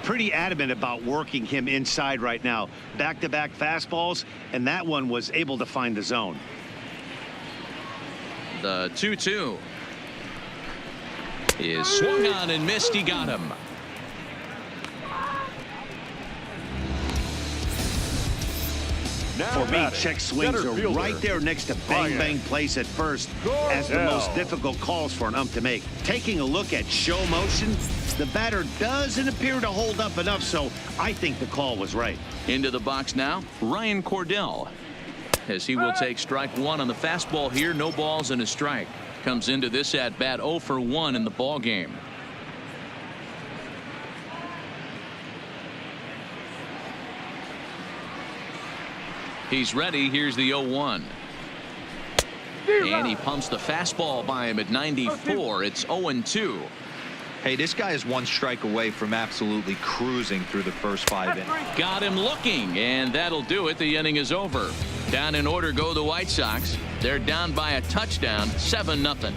Pretty adamant about working him inside right now. Back-to-back fastballs, and that one was able to find the zone. The 2-2 is swung on and missed. He got him. For me, check swings are right there next to bang place at first as the most difficult calls for an ump to make. Taking a look at show motion, the batter doesn't appear to hold up enough, so I think the call was right. Into the box now, Ryan Cordell, as he will take strike 1 on the fastball here. No balls and a strike. Comes into this at bat 0 for 1 in the ball game. He's ready. Here's the 0-1. And he pumps the fastball by him at 94. It's 0-2. Hey, this guy is 1 strike away from absolutely cruising through the first 5 innings. Got him looking, and that'll do it. The inning is over. Down in order go the White Sox. They're down by a touchdown, 7-0.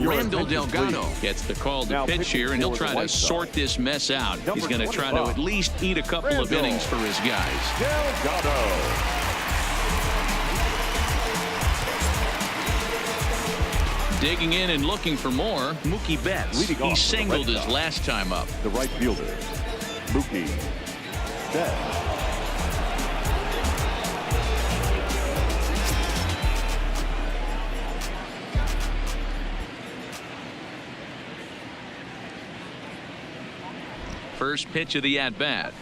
Randall attention, Delgado please. gets the call to Now pitch pitching here, and he'll for the try to White Sox. sort this mess out. He's Number going to try to 25. at least eat a couple of Randall innings for his guys. Delgado. Digging in and looking for more, Mookie Betts. Leading He off for the singled Red his Sox. last time up. The right fielder, Mookie Betts. First pitch of the at-bat.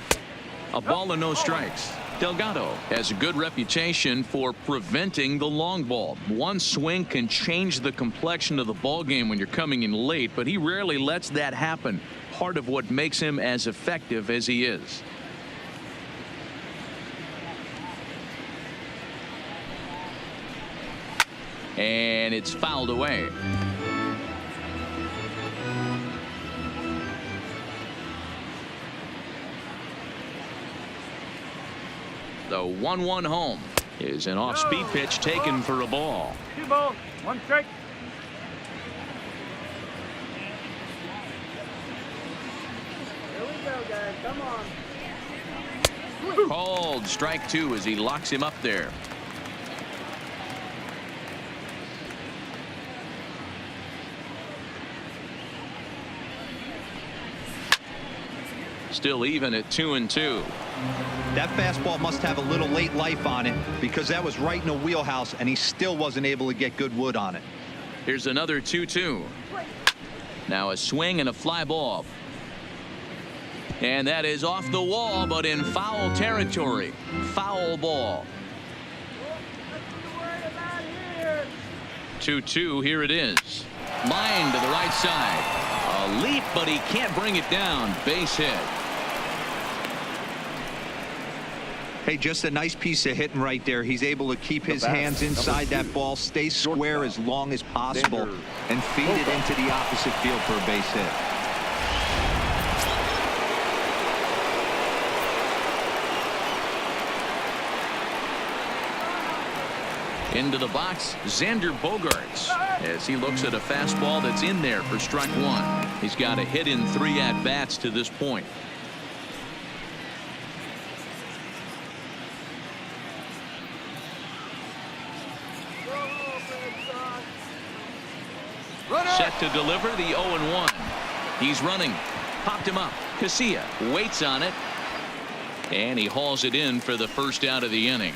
A ball and no strikes. Delgado has a good reputation for preventing the long ball. One swing can change the complexion of the ball game when you're coming in late, but he rarely lets that happen. Part of what makes him as effective as he is. And it's fouled away. The 1-1 home is an off-speed pitch taken for a ball. 2 balls, 1 strike. Here we go, guys. Come on. Called strike 2 as he locks him up there. Still even at 2-2. That fastball must have a little late life on it because that was right in the wheelhouse and he still wasn't able to get good wood on it. Here's another 2-2. Now a swing and a fly ball. And that is off the wall, but in foul territory. Foul ball. 2-2. Here it is. Line to the right side. A leap, but he can't bring it down. Base hit. Hey, just a nice piece of hitting right there. He's able to keep his hands inside that ball, stay square as long as possible, and feed it into the opposite field for a base hit. Into the box, Xander Bogaerts, as he looks at a fastball that's in there for strike 1. He's got a hit in 3 at-bats to this point. Set to deliver the 0-1. He's running. Popped him up. Casilla waits on it. And he hauls it in for the first out of the inning.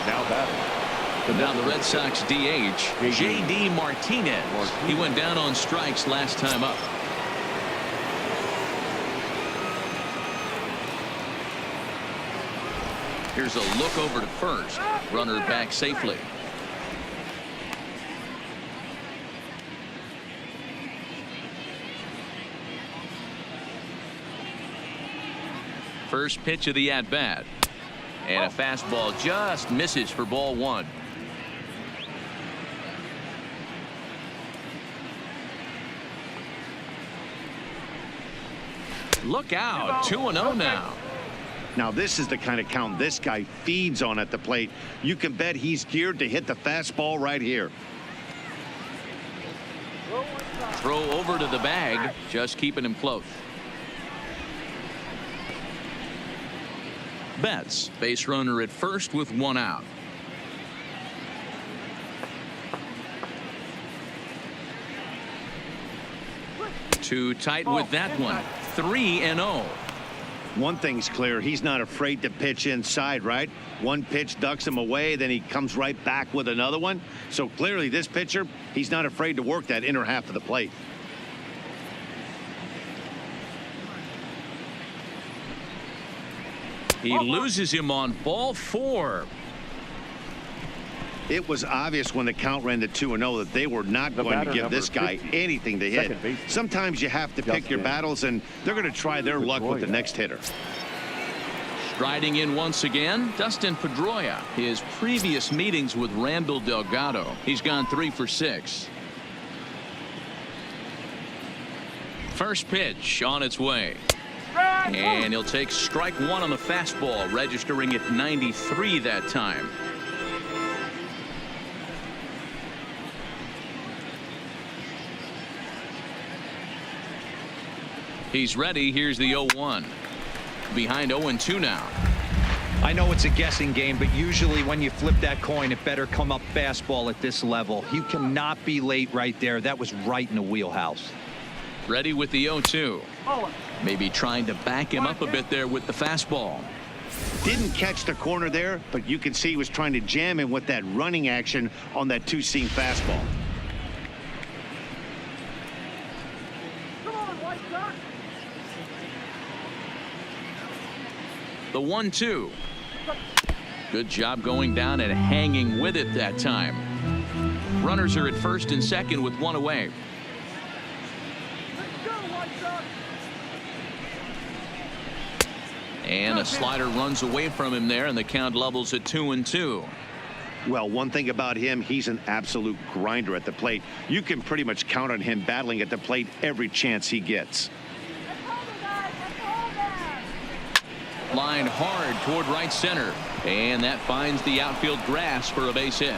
Now batting. Now the Red Sox DH, J.D. Martinez. He went down on strikes last time up. Here's a look over to first. Runner back safely. First pitch of the at-bat. And a fastball just misses for ball 1. Look out. 2-0 now. Now this is the kind of count this guy feeds on at the plate. You can bet he's geared to hit the fastball right here. Throw over to the bag, just keeping him close. Betts, base runner at first with 1 out. Too tight with that one. 3-0. One thing's clear, he's not afraid to pitch inside, right? One pitch ducks him away, then he comes right back with another one. So clearly this pitcher, he's not afraid to work that inner half of the plate. He loses him on ball 4. It was obvious when the count ran to 2-0 that they were not going to give this guy anything to hit. Sometimes you have to pick your battles, and they're going to try their luck with the next hitter. Striding in once again, Dustin Pedroia. His previous meetings with Randall Delgado, he's gone 3 for 6. First pitch on its way. And he'll take strike 1 on the fastball, registering at 93 that time. He's ready. Here's the 0-1. Behind 0-2 now. I know it's a guessing game, but usually when you flip that coin, it better come up fastball at this level. You cannot be late right there. That was right in the wheelhouse. Ready with the 0-2. Maybe trying to back him up a bit there with the fastball. Didn't catch the corner there, but you can see he was trying to jam him with that running action on that two-seam fastball. Come on, White Sox. The 1-2. Good job going down and hanging with it that time. Runners are at first and second with one away. Let's go, White Sox. And a slider runs away from him there, and the count levels at 2-2. Well, one thing about him, he's an absolute grinder at the plate. You can pretty much count on him battling at the plate every chance he gets. Let's hold it, guys. Let's hold it. Line hard toward right center, and that finds the outfield grass for a base hit.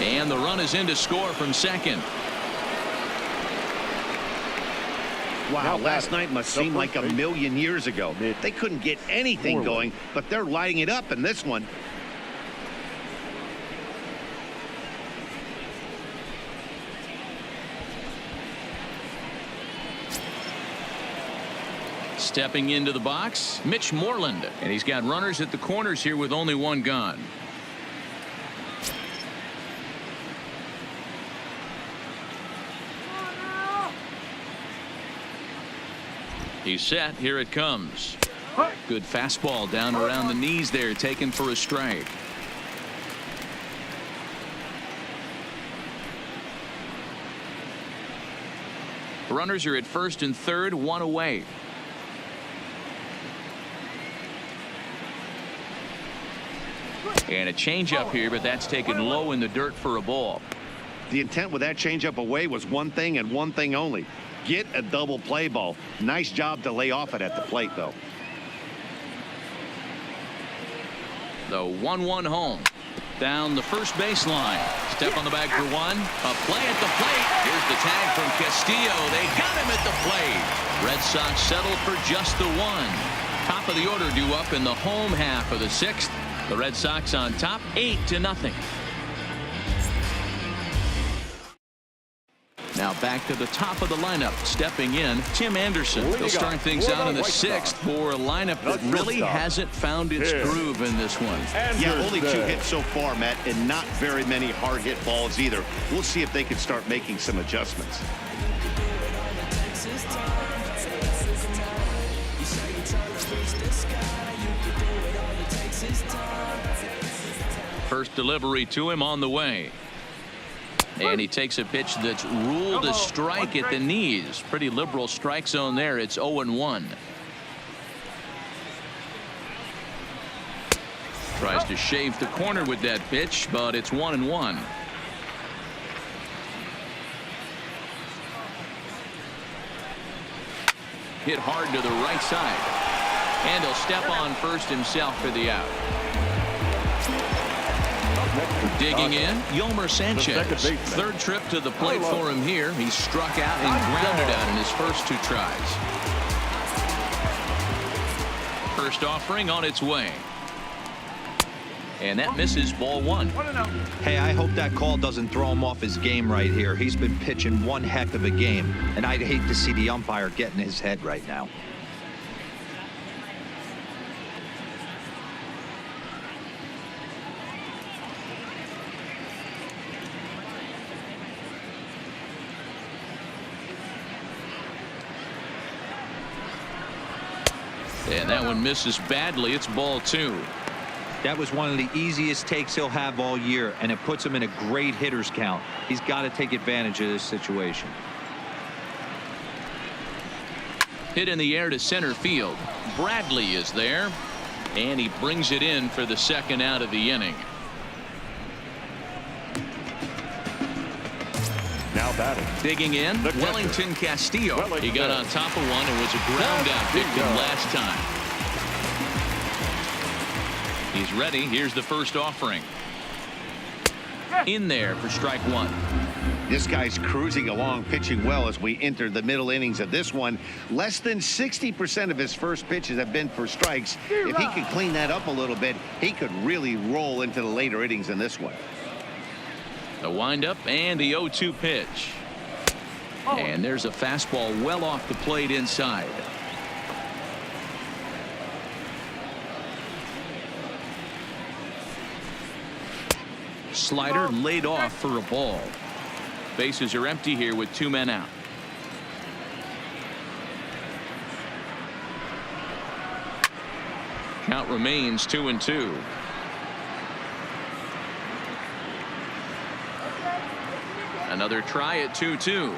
And the run is in to score from second. Wow, last night must seem like a million years ago. They couldn't get anything going, but they're lighting it up in this one. Stepping into the box, Mitch Moreland, and he's got runners at the corners here with only one gone. He's set. Here it comes. Good fastball down around the knees there, taken for a strike. Runners are at first and third, one away. And a changeup here, but that's taken low in the dirt for a ball. The intent with that changeup away was one thing and one thing only. Get a double play ball. Nice job to lay off it at the plate, though. The 1-1 home. Down the first baseline. Step on the bag for one. A play at the plate. Here's the tag from Castillo. They got him at the plate. Red Sox settle for just the one. Top of the order due up in the home half of the sixth. The Red Sox on top 8-0. Now back to the top of the lineup. Stepping in, Tim Anderson. They'll start things out in the sixth for a lineup that really hasn't found its groove in this one. Yeah, only 2 hits so far, Matt, and not very many hard hit balls either. We'll see if they can start making some adjustments. First delivery to him on the way. And he takes a pitch that's ruled a strike at the knees. Pretty liberal strike zone there. It's 0-1. Tries to shave the corner with that pitch, but it's 1-1. Hit hard to the right side. And he'll step on first himself for the out. Digging in, Yolmer Sanchez. Third trip to the plate for him here. He struck out and grounded out in his first 2 tries. First offering on its way. And that misses, ball 1. Hey, I hope that call doesn't throw him off his game right here. He's been pitching one heck of a game, and I'd hate to see the umpire get in his head right now. And that one misses badly. It's ball 2. That was one of the easiest takes he'll have all year, and it puts him in a great hitter's count. He's got to take advantage of this situation. Hit in the air to center field. Bradley is there, and he brings it in for the second out of the inning. Now batting. Digging in, Wellington Castillo. He got on top of one and was a ground out victim last time. He's ready. Here's the first offering. In there for strike 1. This guy's cruising along, pitching well as we enter the middle innings of this one. Less than 60% of his first pitches have been for strikes. If he could clean that up a little bit, he could really roll into the later innings in this one. The windup and the 0-2 pitch. And there's a fastball well off the plate inside. Slider laid off for a ball. Bases are empty here with 2 men out. Count remains 2-2. Another try at 2-2.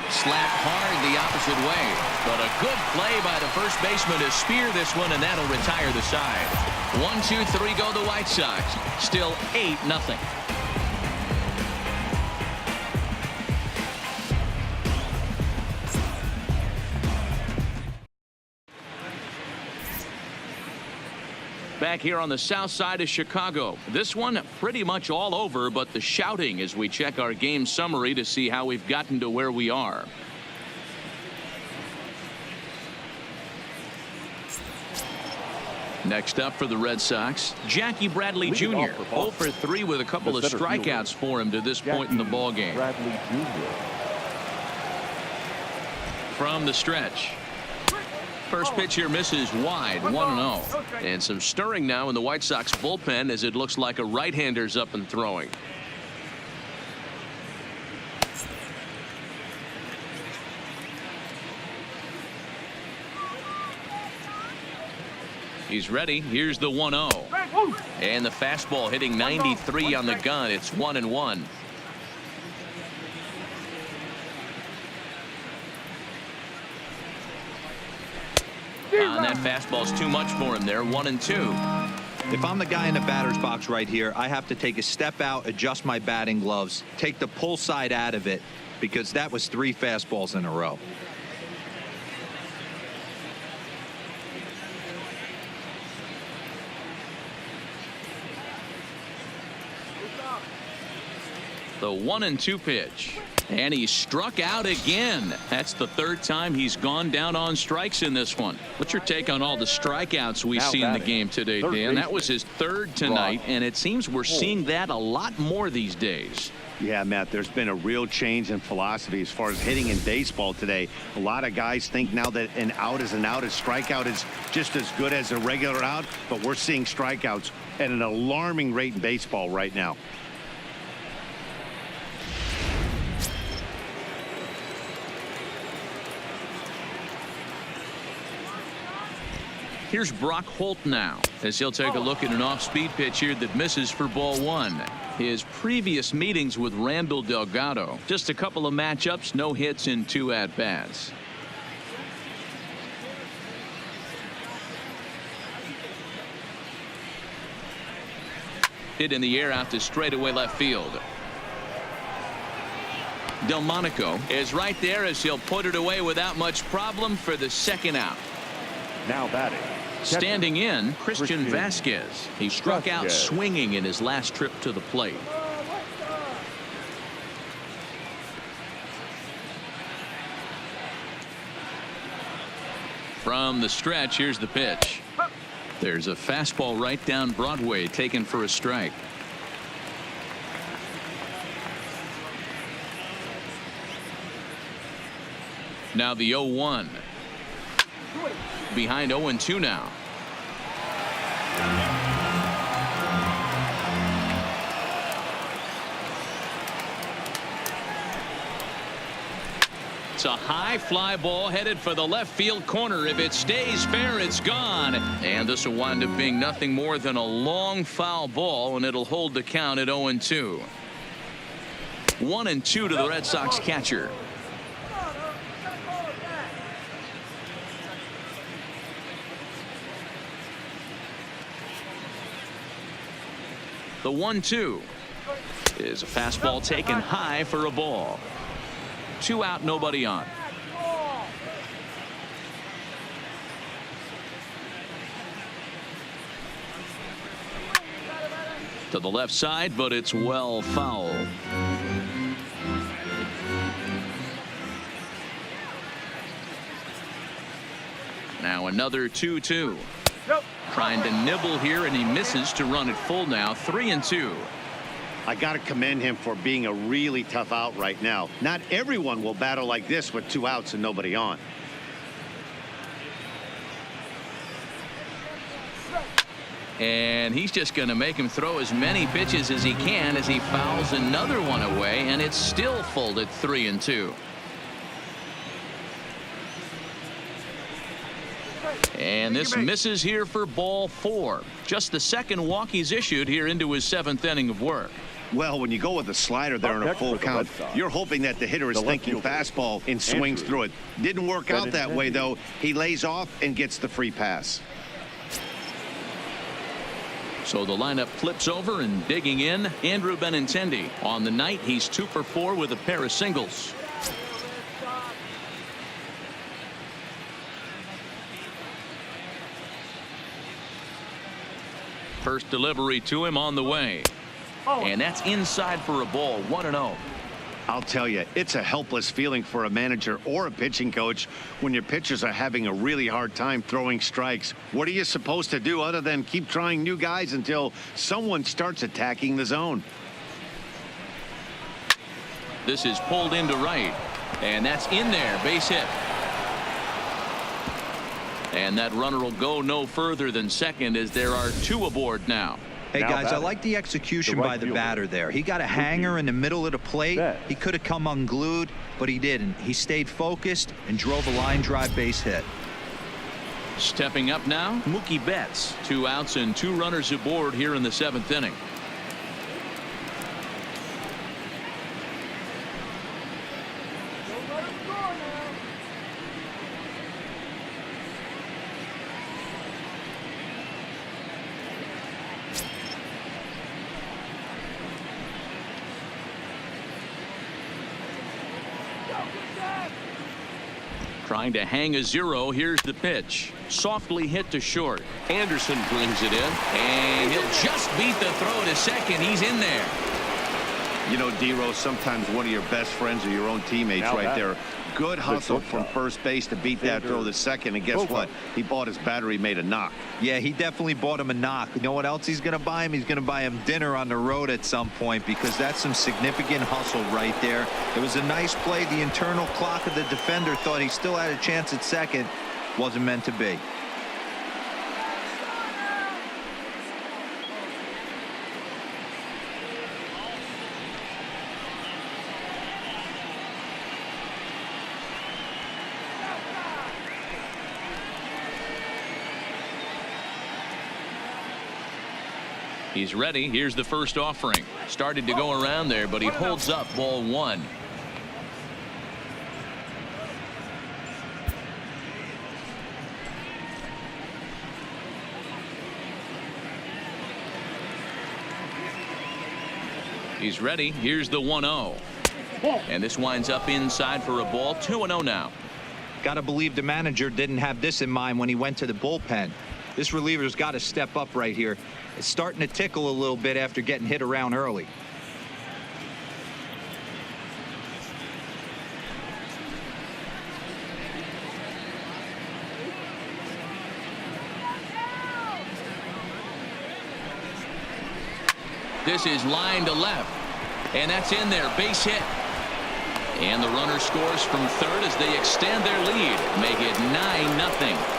Slapped hard the opposite way, but a good play by the first baseman to spear this one, and that'll retire the side. 1-2-3 go the White Sox. Still 8-0. Back here on the south side of Chicago. This one pretty much all over, but the shouting as we check our game summary to see how we've gotten to where we are. Next up for the Red Sox, Jackie Bradley Jr. 0 for 3 with a couple of strikeouts for him to this point in the ball game. Bradley Jr. From the stretch. First pitch here misses wide, 1-0. And some stirring now in the White Sox bullpen as it looks like a right-hander's up and throwing. He's ready. Here's the 1-0. And the fastball hitting 93 on the gun. It's 1-1. And that fastball's too much for him there. 1-2. If I'm the guy in the batter's box right here, I have to take a step out, adjust my batting gloves, take the pull side out of it, because that was 3 fastballs in a row. The 1-2 pitch. And he struck out again. That's the 3rd time he's gone down on strikes in this one. What's your take on all the strikeouts we see in the game today, Dan? That was his 3rd tonight, and it seems we're seeing that a lot more these days. Yeah, Matt, there's been a real change in philosophy as far as hitting in baseball today. A lot of guys think now that an out is an out, a strikeout is just as good as a regular out, but we're seeing strikeouts at an alarming rate in baseball right now. Here's Brock Holt now as he'll take a look at an off-speed pitch here that misses for ball 1. His previous meetings with Randall Delgado, just a couple of matchups, no hits in 2 at-bats. Hit in the air out to straightaway left field. Delmonico is right there as he'll put it away without much problem for the 2nd out. Now batting. Standing in, Christian Vasquez. He struck out swinging in his last trip to the plate. From the stretch, here's the pitch. There's a fastball right down Broadway, taken for a strike. Now the 0-1. Behind 0-2 now. It's a high fly ball headed for the left field corner. If it stays fair, it's gone. And this will wind up being nothing more than a long foul ball, and it'll hold the count at 0-2. 1-2 to the Red Sox catcher. The 1-2 is a fastball taken high for a ball. 2 out, nobody on. To the left side, but it's well foul. Now another 2-2. Trying to nibble here, and he misses to run it full now. 3-2. I got to commend him for being a really tough out right now. Not everyone will battle like this with 2 outs and nobody on. And he's just going to make him throw as many pitches as he can as he fouls another one away, and it's still full at 3-2. And this misses here for ball 4. Just the second walk he's issued here into his 7th inning of work. Well, when you go with a slider there in a full count, you're hoping that the hitter is thinking fastball and swings through it. Didn't work out that way, though. He lays off and gets the free pass. So the lineup flips over, and digging in, Andrew Benintendi. On the night, he's 2 for 4 with a pair of singles. First delivery to him on the way. And that's inside for a ball. 1-0. I'll tell you, it's a helpless feeling for a manager or a pitching coach when your pitchers are having a really hard time throwing strikes. What are you supposed to do other than keep trying new guys until someone starts attacking the zone? This is pulled into right, and that's in there. Base hit. And that runner will go no further than second, as there are 2 aboard now. Hey, guys, I like the execution by the batter there. He got a hanger in the middle of the plate. He could have come unglued, but he didn't. He stayed focused and drove a line drive base hit. Stepping up now, Mookie Betts. 2 outs and 2 runners aboard here in the 7th inning. Trying to hang a 0. Here's the pitch. Softly hit to short. Anderson brings it in, and he'll just beat the throw to second. He's in there. You know, D-Rose, sometimes one of your best friends or your own teammates right there. Good hustle from first base to beat that throw to second, and guess what? He bought his battery, made a knock. Yeah, he definitely bought him a knock. You know what else he's going to buy him? He's going to buy him dinner on the road at some point, because that's some significant hustle right there. It was a nice play. The internal clock of the defender thought he still had a chance at second. Wasn't meant to be. He's ready. Here's the first offering. Started to go around there, but he holds up. Ball 1. He's ready. Here's the 1-0. And this winds up inside for a ball. 2-0 now. Got to believe the manager didn't have this in mind when he went to the bullpen. This reliever's got to step up right here. It's starting to tickle a little bit after getting hit around early. This is line to left, and that's in there. Base hit. And the runner scores from third as they extend their lead, make it 9-0.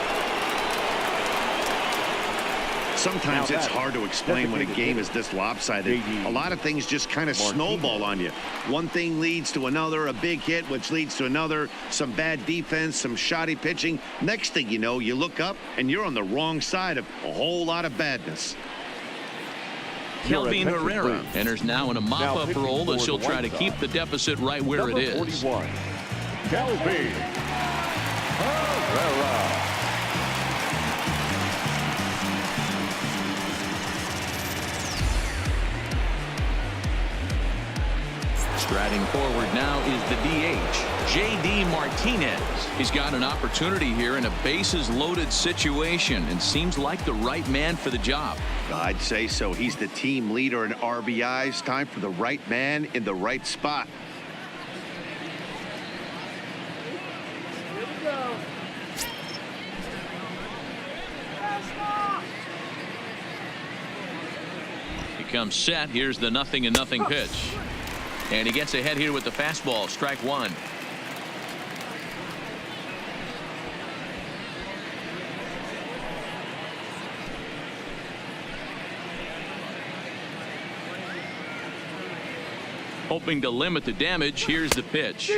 Sometimes it's hard to explain when a game is this lopsided. A lot of things just kind of snowball on you. One thing leads to another, a big hit, which leads to another, some bad defense, some shoddy pitching. Next thing you know, you look up and you're on the wrong side of a whole lot of badness. Kelvin Herrera enters now in a mop-up role as he'll try to keep the deficit right where it is. 41, Kelvin Herrera. Striding forward now is the DH, J.D. Martinez. He's got an opportunity here in a bases-loaded situation and seems like the right man for the job. I'd say so. He's the team leader in RBIs. Time for the right man in the right spot. becomes set. Here's the 0-0 pitch. And he gets ahead here with the fastball. Strike one. Hoping to limit the damage. Here's the pitch.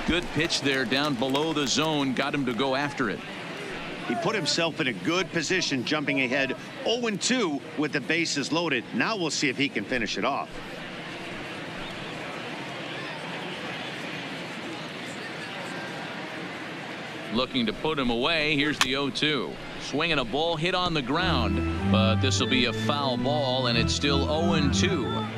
Good pitch there down below the zone. Got him to go after it. He put himself in a good position jumping ahead 0-2 with the bases loaded. Now we'll see if he can finish it off. Looking to put him away. Here's the 0-2. Swinging a ball hit on the ground, but this will be a foul ball, and it's still 0-2.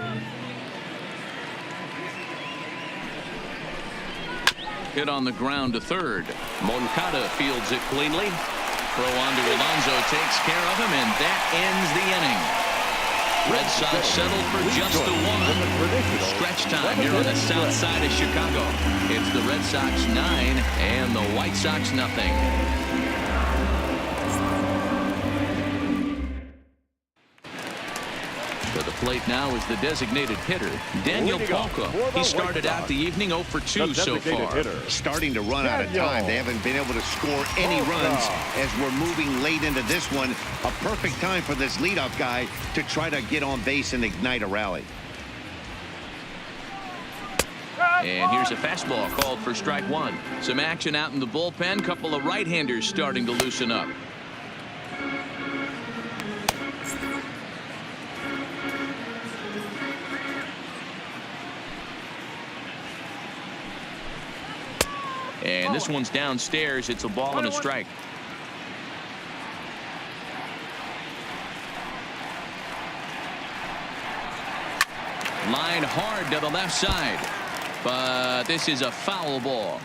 Hit on the ground to third. Moncada fields it cleanly. Throw on to Alonso, takes care of him, and that ends the inning. Red Sox settled for just the one. Stretch time here on the south side of Chicago. It's the Red Sox 9 and the White Sox nothing. To the plate now is the designated hitter, Daniel PALKA. He started out the evening 0 for 2 so far. Starting to run out of time. They haven't been able to score any runs as we're moving late into this one. A perfect time for this leadoff guy to try to get on base and ignite a rally. And here's a fastball called for strike one. Some action out in the bullpen. Couple of right-handers starting to loosen up. And this one's downstairs. It's a ball and a strike. Line hard to the left side. But this is a foul ball.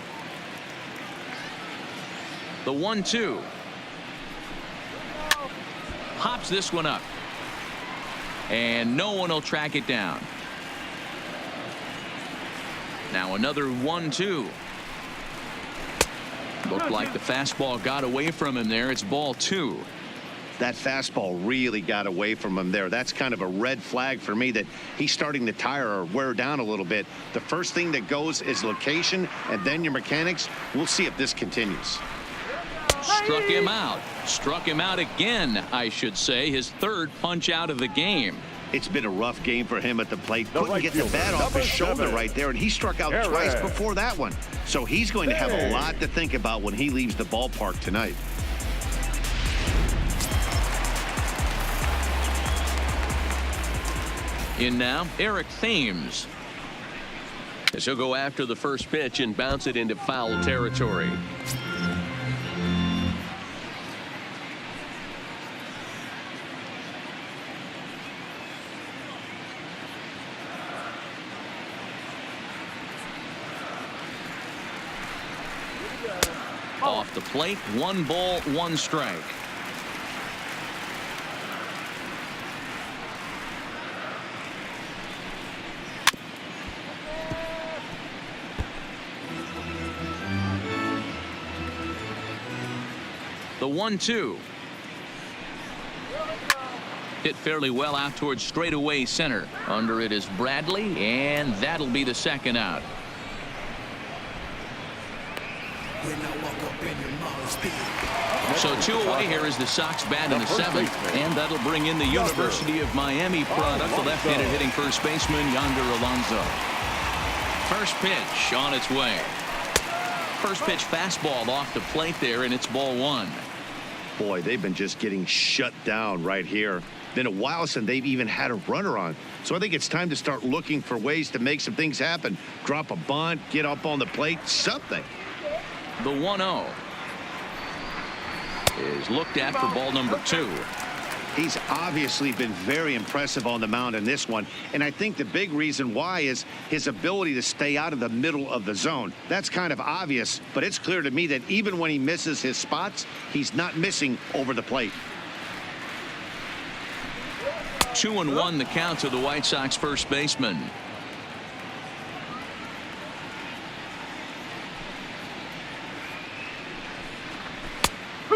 The 1-2. Hops this one up. And no one will track it down. Now another 1-2. Looked like the fastball got away from him there. It's ball 2. That fastball really got away from him there. That's kind of a red flag for me that he's starting to tire or wear down a little bit. The first thing that goes is location and then your mechanics. We'll see if this continues. Struck him out. Struck him out again, I should say. His third punch out of the game. It's been a rough game for him at the plate. Couldn't get the bat off his shoulder right there, and he struck out twice before that one. So he's going to have a lot to think about when he leaves the ballpark tonight. In now, Eric Thames. As he'll go after the first pitch and bounce it into foul territory. Off the plate, 1 ball, 1 strike. The 1-2. Hit fairly well out towards straightaway center. Under it is Bradley, and that'll be the second out. So 2 away. Here is the Sox bat in the 7th, and that'll bring in the University of Miami product, the left-handed hitting first baseman Yonder Alonso. First pitch on its way. First pitch fastball off the plate there, and it's ball 1. Boy, they've been just getting shut down right here. Been a while since they've even had a runner on. So I think it's time to start looking for ways to make some things happen. Drop a bunt, get up on the plate, something. The 1-0 is looked at for ball number 2. He's obviously been very impressive on the mound in this one, and I think the big reason why is his ability to stay out of the middle of the zone. That's kind of obvious, but it's clear to me that even when he misses his spots, he's not missing over the plate. 2-1 the count to the White Sox first baseman.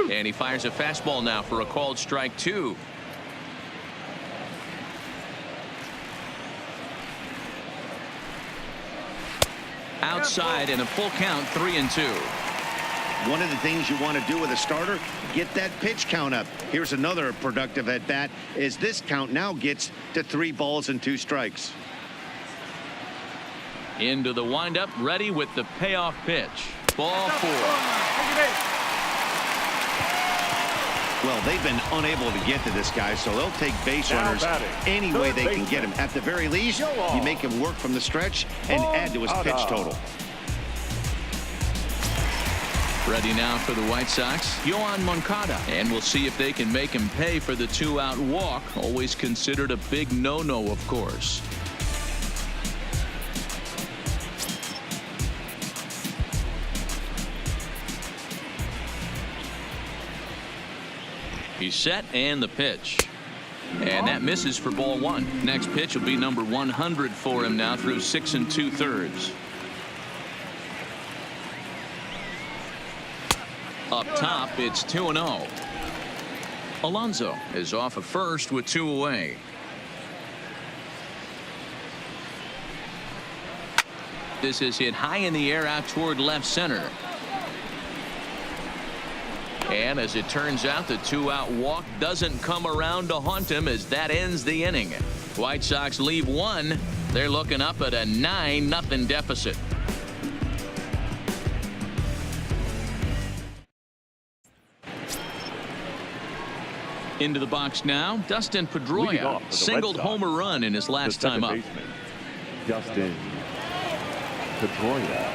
And he fires a fastball now for a called strike 2. Outside and a full count, 3-2. One of the things you want to do with a starter, get that pitch count up. Here's another productive at bat as this count now gets to 3 balls and 2 strikes. Into the windup, ready with the payoff pitch. Ball 4. Well, they've been unable to get to this guy, so they'll take base runners any way they can get him. At the very least, you make him work from the stretch and add to his pitch total. Ready now for the White Sox, YOAN MONCADA. And we'll see if they can make him pay for the 2-out walk. Always considered a big no-no, of course. He's set, and the pitch. And that misses for ball 1. Next pitch will be number 100 for him now through 6 2/3. Up top, it's 2-0. Alonso is off of first with 2 away. This is hit high in the air out toward left center. And as it turns out, the 2-out walk doesn't come around to haunt him as that ends the inning. White Sox leave 1. They're looking up at a 9-0 deficit. Into the box now, Dustin Pedroia singled homer run in his last time up. Dustin Pedroia.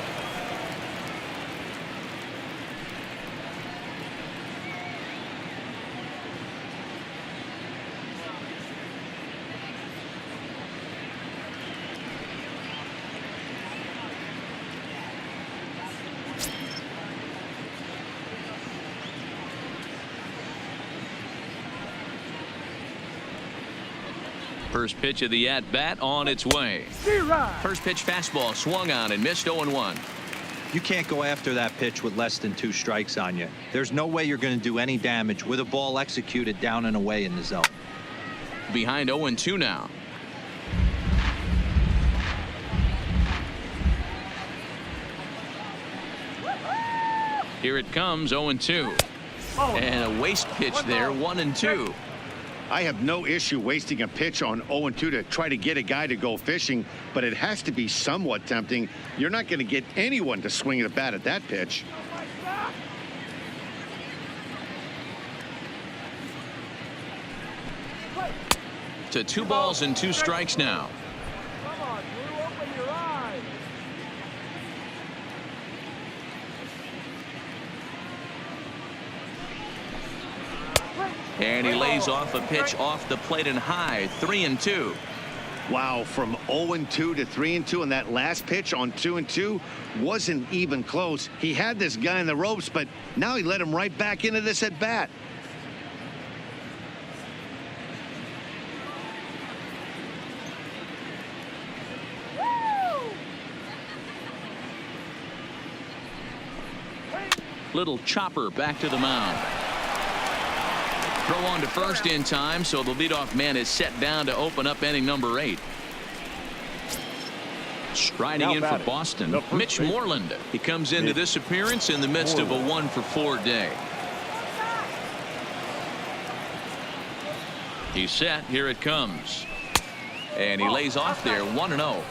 First pitch of the at-bat on its way. First pitch fastball swung on and missed 0-1. You can't go after that pitch with less than 2 strikes on you. There's no way you're going to do any damage with a ball executed down and away in the zone. Behind 0-2 now. Here it comes, 0-2. And a waste pitch there, 1-2. I have no issue wasting a pitch on 0-2 to try to get a guy to go fishing, but it has to be somewhat tempting. You're not going to get anyone to swing the bat at that pitch. To 2 balls and 2 strikes now. Come on, Drew, open your eyes. And he lays off a pitch off the plate and high, 3-2. Wow, from 0-2 to 3-2, and that last pitch on 2-2 wasn't even close. He had this guy in the ropes, but now he let him right back into this at bat. Little chopper back to the mound. Throw on to first in time, so the leadoff man is set down to open up inning number 8. Striding in for Boston, Mitch Moreland. He comes into this appearance in the midst of a 1-for-4 day. He's set. Here it comes. And he lays off there, 1-0.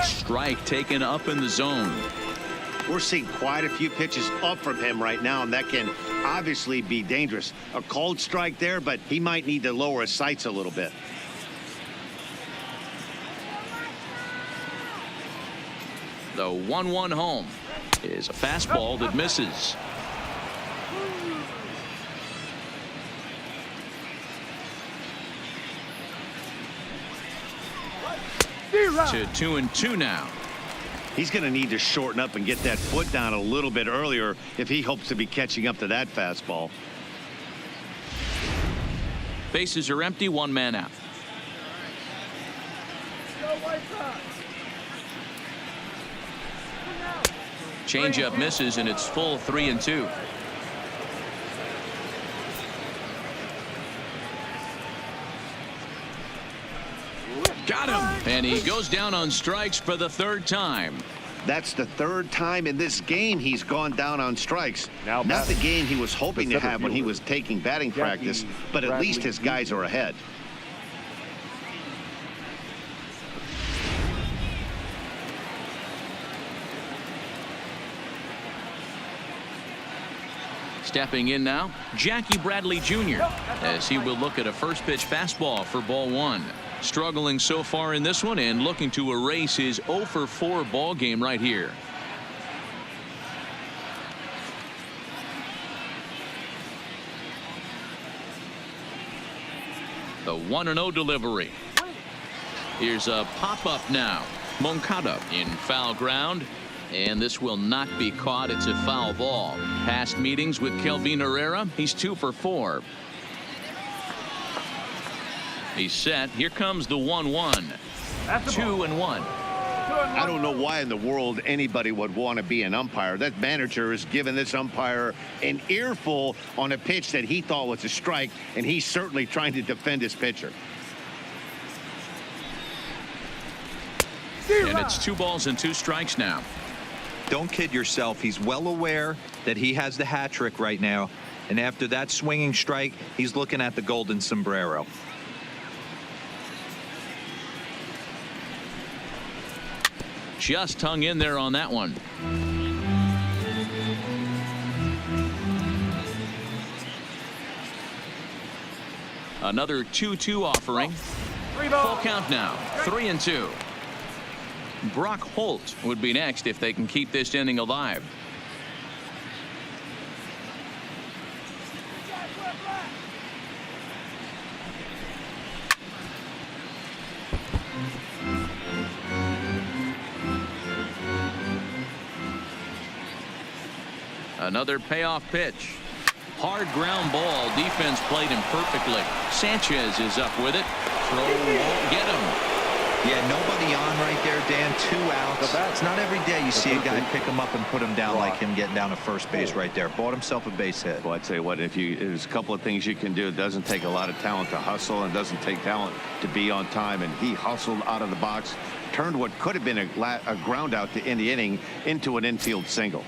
Strike taken up in the zone. We're seeing quite a few pitches up from him right now, and that can obviously be dangerous. A called strike there, but he might need to lower his sights a little bit. The 1-1 home is a fastball that misses. To 2-2 now. He's going to need to shorten up and get that foot down a little bit earlier if he hopes to be catching up to that fastball. Bases are empty, 1 man out. Changeup misses, and it's full 3-2. And he goes down on strikes for the third time. That's the third time in this game he's gone down on strikes. Now Not the batting, game he was hoping the to center have when he fielder, was taking batting practice, but at least his guys are ahead. Stepping in now, Jackie Bradley Jr. as he will look at a first pitch fastball for ball one. Struggling so far in this one and looking to erase his 0 for 4 ball game right here. The 1-0 delivery. Here's a pop-up now. Moncada in foul ground. And this will not be caught. It's a foul ball. Past meetings with Kelvin Herrera. He's 2 for 4. He's set. Here comes the 1-1. 2-1. I don't know why in the world anybody would want to be an umpire. That manager has given this umpire an earful on a pitch that he thought was a strike, and he's certainly trying to defend his pitcher. And it's 2 balls and 2 strikes now. Don't kid yourself. He's well aware that he has the hat trick right now. And after that swinging strike, he's looking at the golden sombrero. Just hung in there on that one. Another 2-2 offering. Full count now. 3-2. Brock Holt would be next if they can keep this inning alive. Another payoff pitch. Hard ground ball. Defense played him perfectly. Sanchez is up with it. Throw won't get him. Yeah, nobody on right there, Dan. 2 outs. It's not every day you see a guy pick him up and put him down like him getting down to first base right there. Bought himself a base hit. Well, I'd say what there's a couple of things you can do. It doesn't take a lot of talent to hustle, and doesn't take talent to be on time. And he hustled out of the box, turned what could have been a ground out to end the inning into an infield single.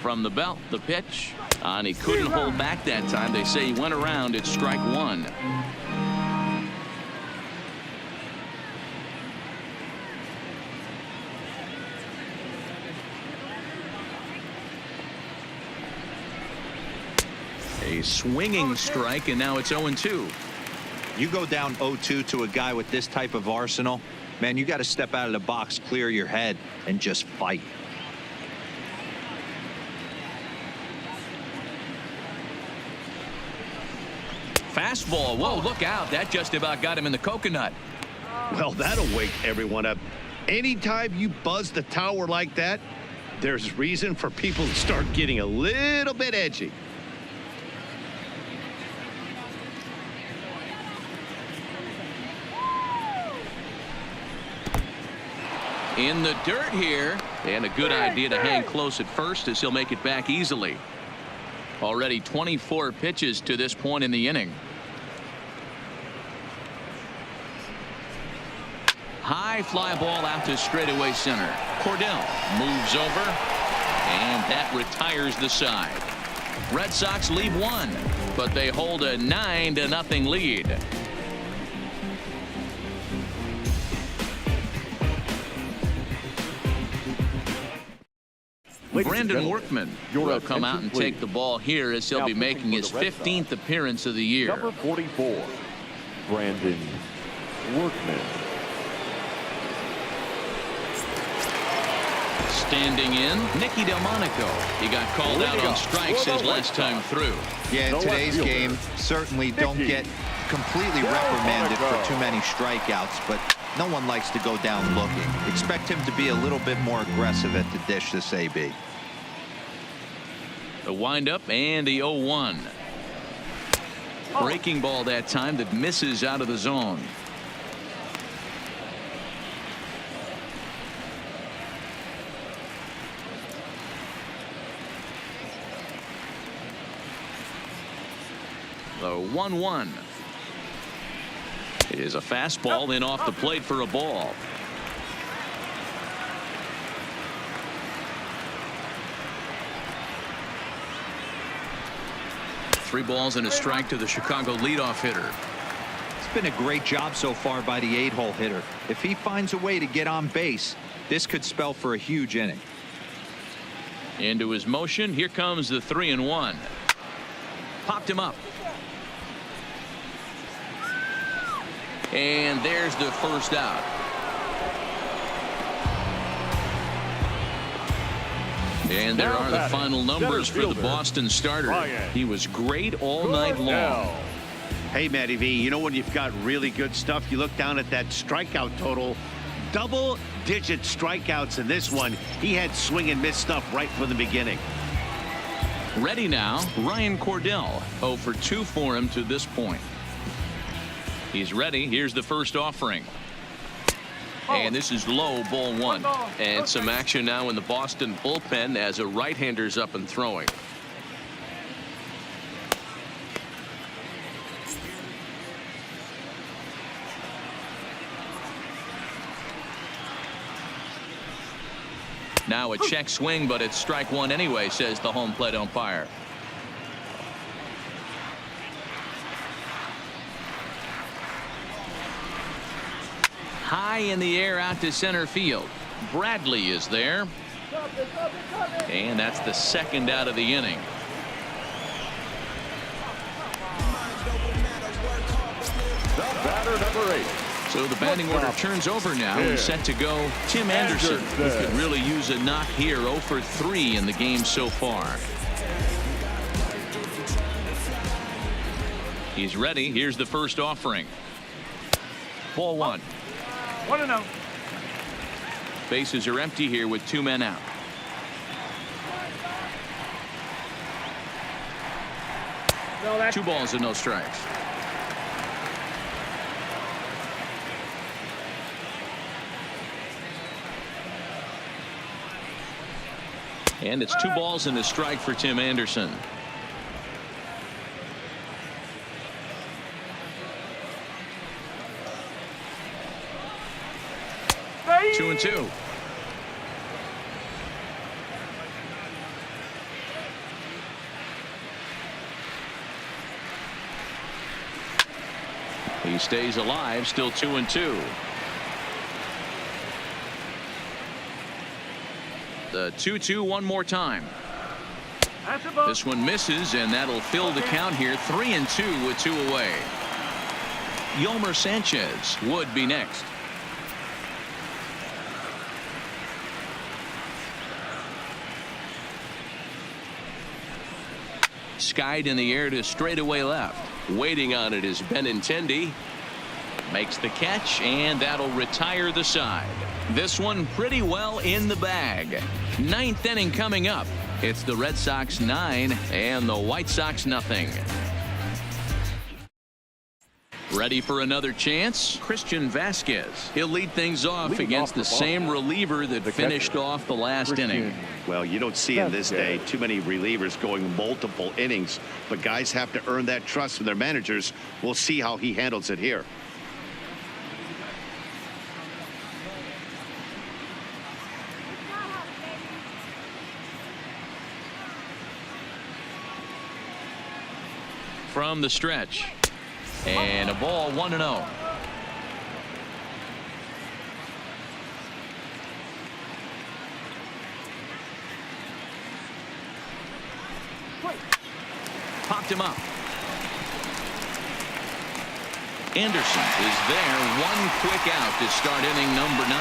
From the belt, the pitch. And he couldn't hold back that time. They say he went around. It's strike 1. A swinging strike, and now it's 0-2. You go down 0-2 to a guy with this type of arsenal, man, you got to step out of the box, clear your head, and just fight. Fastball. Whoa, look out. That just about got him in the coconut. Well, that'll wake everyone up. Anytime you buzz the tower like that, there's reason for people to start getting a little bit edgy. In the dirt here, and a good idea to hang close at first as he'll make it back easily. Already 24 pitches to this point in the inning. High fly ball out to straightaway center. Cordell moves over, and that retires the side. Red Sox lead 1, but they hold a 9-0 lead. Brandon Workman will come out and take the ball here as he'll be making his 15th appearance of the year. Number 44, Brandon Workman. Standing in, Nicky Delmonico. He got called out on strikes his last time through. Yeah, in today's game, certainly don't get completely reprimanded for too many strikeouts, but no one likes to go down looking. Expect him to be a little bit more aggressive at the dish this AB. The windup and the 0-1. Breaking ball that time that misses out of the zone. The 1-1. It is a fastball in off the plate for a ball. Three balls and a strike to the Chicago leadoff hitter. It's been a great job so far by the 8-hole hitter. If he finds a way to get on base, this could spell for a huge inning. Into his motion. Here comes the 3-1. Popped him up. And there's the first out. And there are the final numbers for the Boston starter. He was great all night long. Hey, Matty V, you know when you've got really good stuff, you look down at that strikeout total. Double-digit strikeouts in this one. He had swing and miss stuff right from the beginning. Ready now, Ryan Cordell. 0 for 2 for him to this point. He's ready. Here's the first offering. And this is low, ball 1. And some action now in the Boston bullpen as a right-hander's up and throwing. Now a check swing, but it's strike 1 anyway, says the home plate umpire. High in the air out to center field. Bradley is there. And that's the second out of the inning. The batter, number 8. So the batting order turns over now and set to go Tim Anderson, who could really use a knock here. 0 for 3 in the game so far. He's ready. Here's the first offering. Ball 1. 1-0. Bases are empty here with 2 men out. No, 2 balls and no strikes. And it's 2 balls and a strike for Tim Anderson. Two and 2. He stays alive, still 2 and 2. The 2-2 one more time. This one misses, and that'll fill the count here. 3 and 2 with 2 away. Yolmer Sanchez would be next. Skied in the air to straightaway left. Waiting on it is Benintendi. Makes the catch, and that'll retire the side. This one pretty well in the bag. 9th inning coming up. It's the Red Sox 9 and the White Sox nothing. Ready for another chance? Christian Vasquez. He'll lead things off against the same reliever that finished off the last inning. Well, you don't see in this day too many relievers going multiple innings, but guys have to earn that trust from their managers. We'll see how he handles it here. From the stretch. And a ball, 1-0. Popped him up. Anderson is there. 1 quick out to start inning number 9.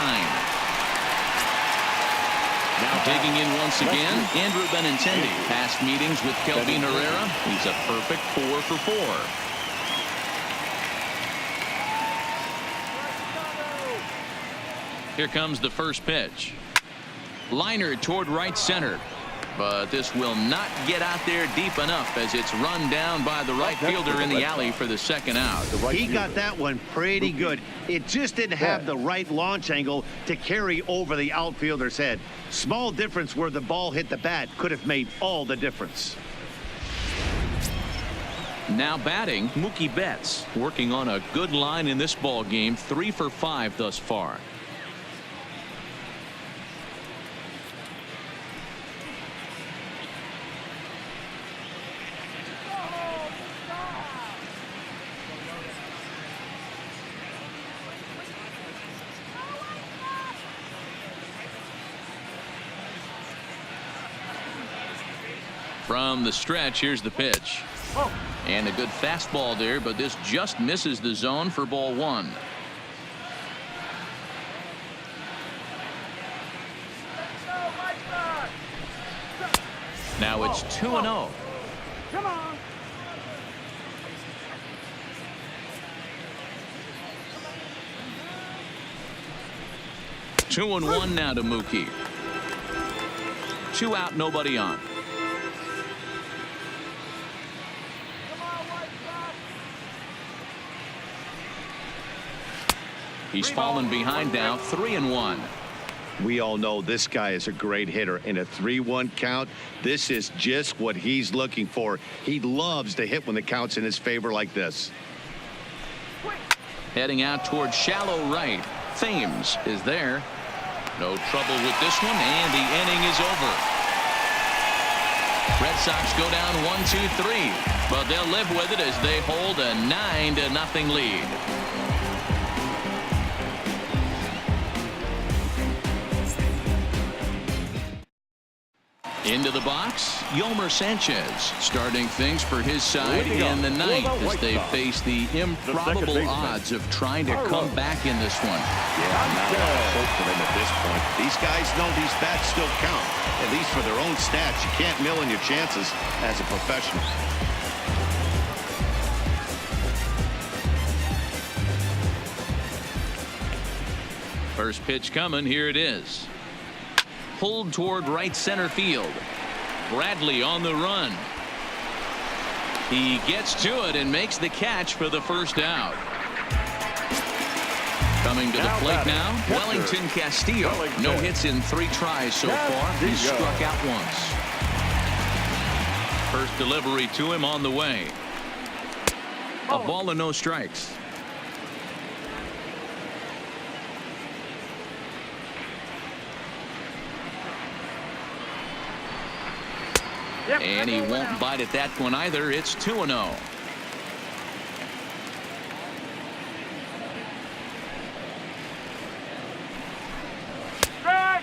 Now digging in once again, Andrew Benintendi. Past meetings with Kelvin Herrera. He's a perfect 4 for 4. Here comes the first pitch. Liner toward right center. But this will not get out there deep enough as it's run down by the right fielder in the alley for the second out. He got that one pretty good. It just didn't have the right launch angle to carry over the outfielder's head. Small difference where the ball hit the bat could have made all the difference. Now batting, Mookie Betts, working on a good line in this ball game, 3 for 5 thus far. From the stretch, here's the pitch. And a good fastball there, but this just misses the zone for ball 1. Now it's 2-0. Come on. Two and 1 now to Mookie. 2 out, nobody on. He's fallen behind now, 3-1. We all know this guy is a great hitter. In a 3-1 count, this is just what he's looking for. He loves to hit when the count's in his favor like this. Heading out towards shallow right. Thames is there. No trouble with this one, and the inning is over. Red Sox go down 1-2-3, but they'll live with it as they hold a 9-0 lead. Into the box, Yolmer Sanchez starting things for his side in the ninth as they face the improbable odds of trying to come back in this one. Yeah, not a lot of hope for them at this point. These guys know these bats still count, at least for their own stats. You can't mill in your chances as a professional. First pitch coming. Here it is. Pulled toward right center field. Bradley on the run. He gets to it and makes the catch for the first out. Coming to the plate now, Wellington Castillo. No hits in 3 tries so far. He's struck out once. First delivery to him on the way. A ball and no strikes. And he won't bite at that one either. It's 2-0.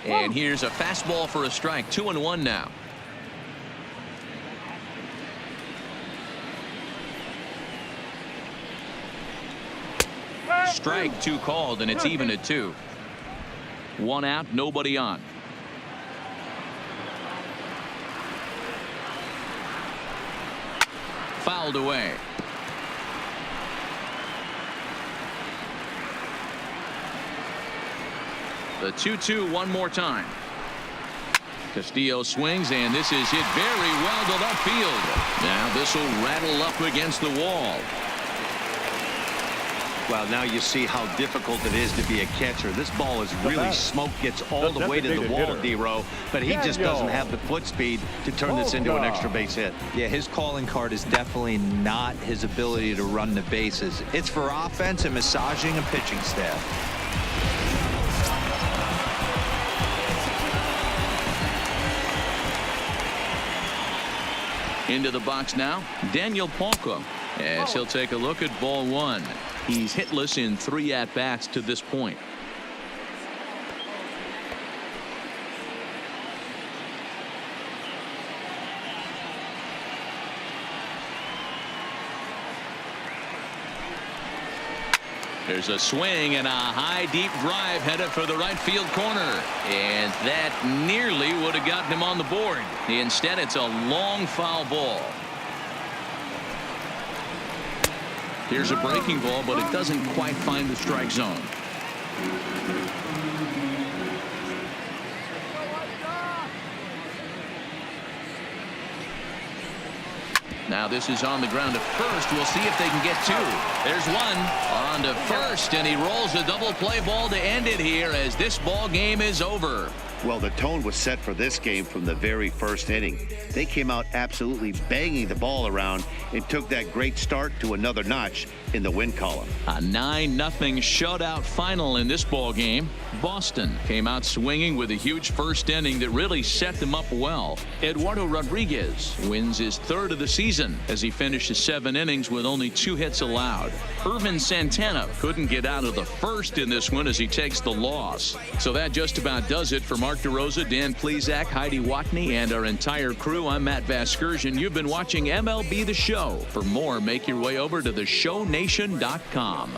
And here's a fastball for a strike. 2-1 now. Strike 2 called, and it's even at 2. 1 out, nobody on. Fouled away. The 2-2 one more time. Castillo swings, and this is hit very well to left field. Now this will rattle up against the wall. Well, now you see how difficult it is to be a catcher. This ball is really smoked, gets all the way to the wall, D-Row, but he just doesn't have the foot speed to turn this into an extra base hit. Yeah, his calling card is definitely not his ability to run the bases. It's for offense and massaging a pitching staff. Into the box now, Daniel PALKA, as he'll take a look at ball 1. He's hitless in 3 at-bats to this point. There's a swing and a high deep drive headed for the right field corner, and that nearly would have gotten him on the board. Instead, it's a long foul ball. Here's a breaking ball, but it doesn't quite find the strike zone. Now this is on the ground to first. We'll see if they can get 2. There's one on to first, and he rolls a double play ball to end it here as this ball game is over. Well, the tone was set for this game from the very first inning. They came out absolutely banging the ball around and took that great start to another notch in the win column. A 9-0 shutout final in this ball game. Boston came out swinging with a huge first inning that really set them up well. Eduardo Rodriguez wins his 3rd of the season as he finishes 7 innings with only 2 hits allowed. Irvin Santana couldn't get out of the first in this one as he takes the loss. So that just about does it for Mark DeRosa, Dan Plesac, Heidi Watney, and our entire crew. I'm Matt Vasgersian. You've been watching MLB The Show. For more, make your way over to theshownation.com.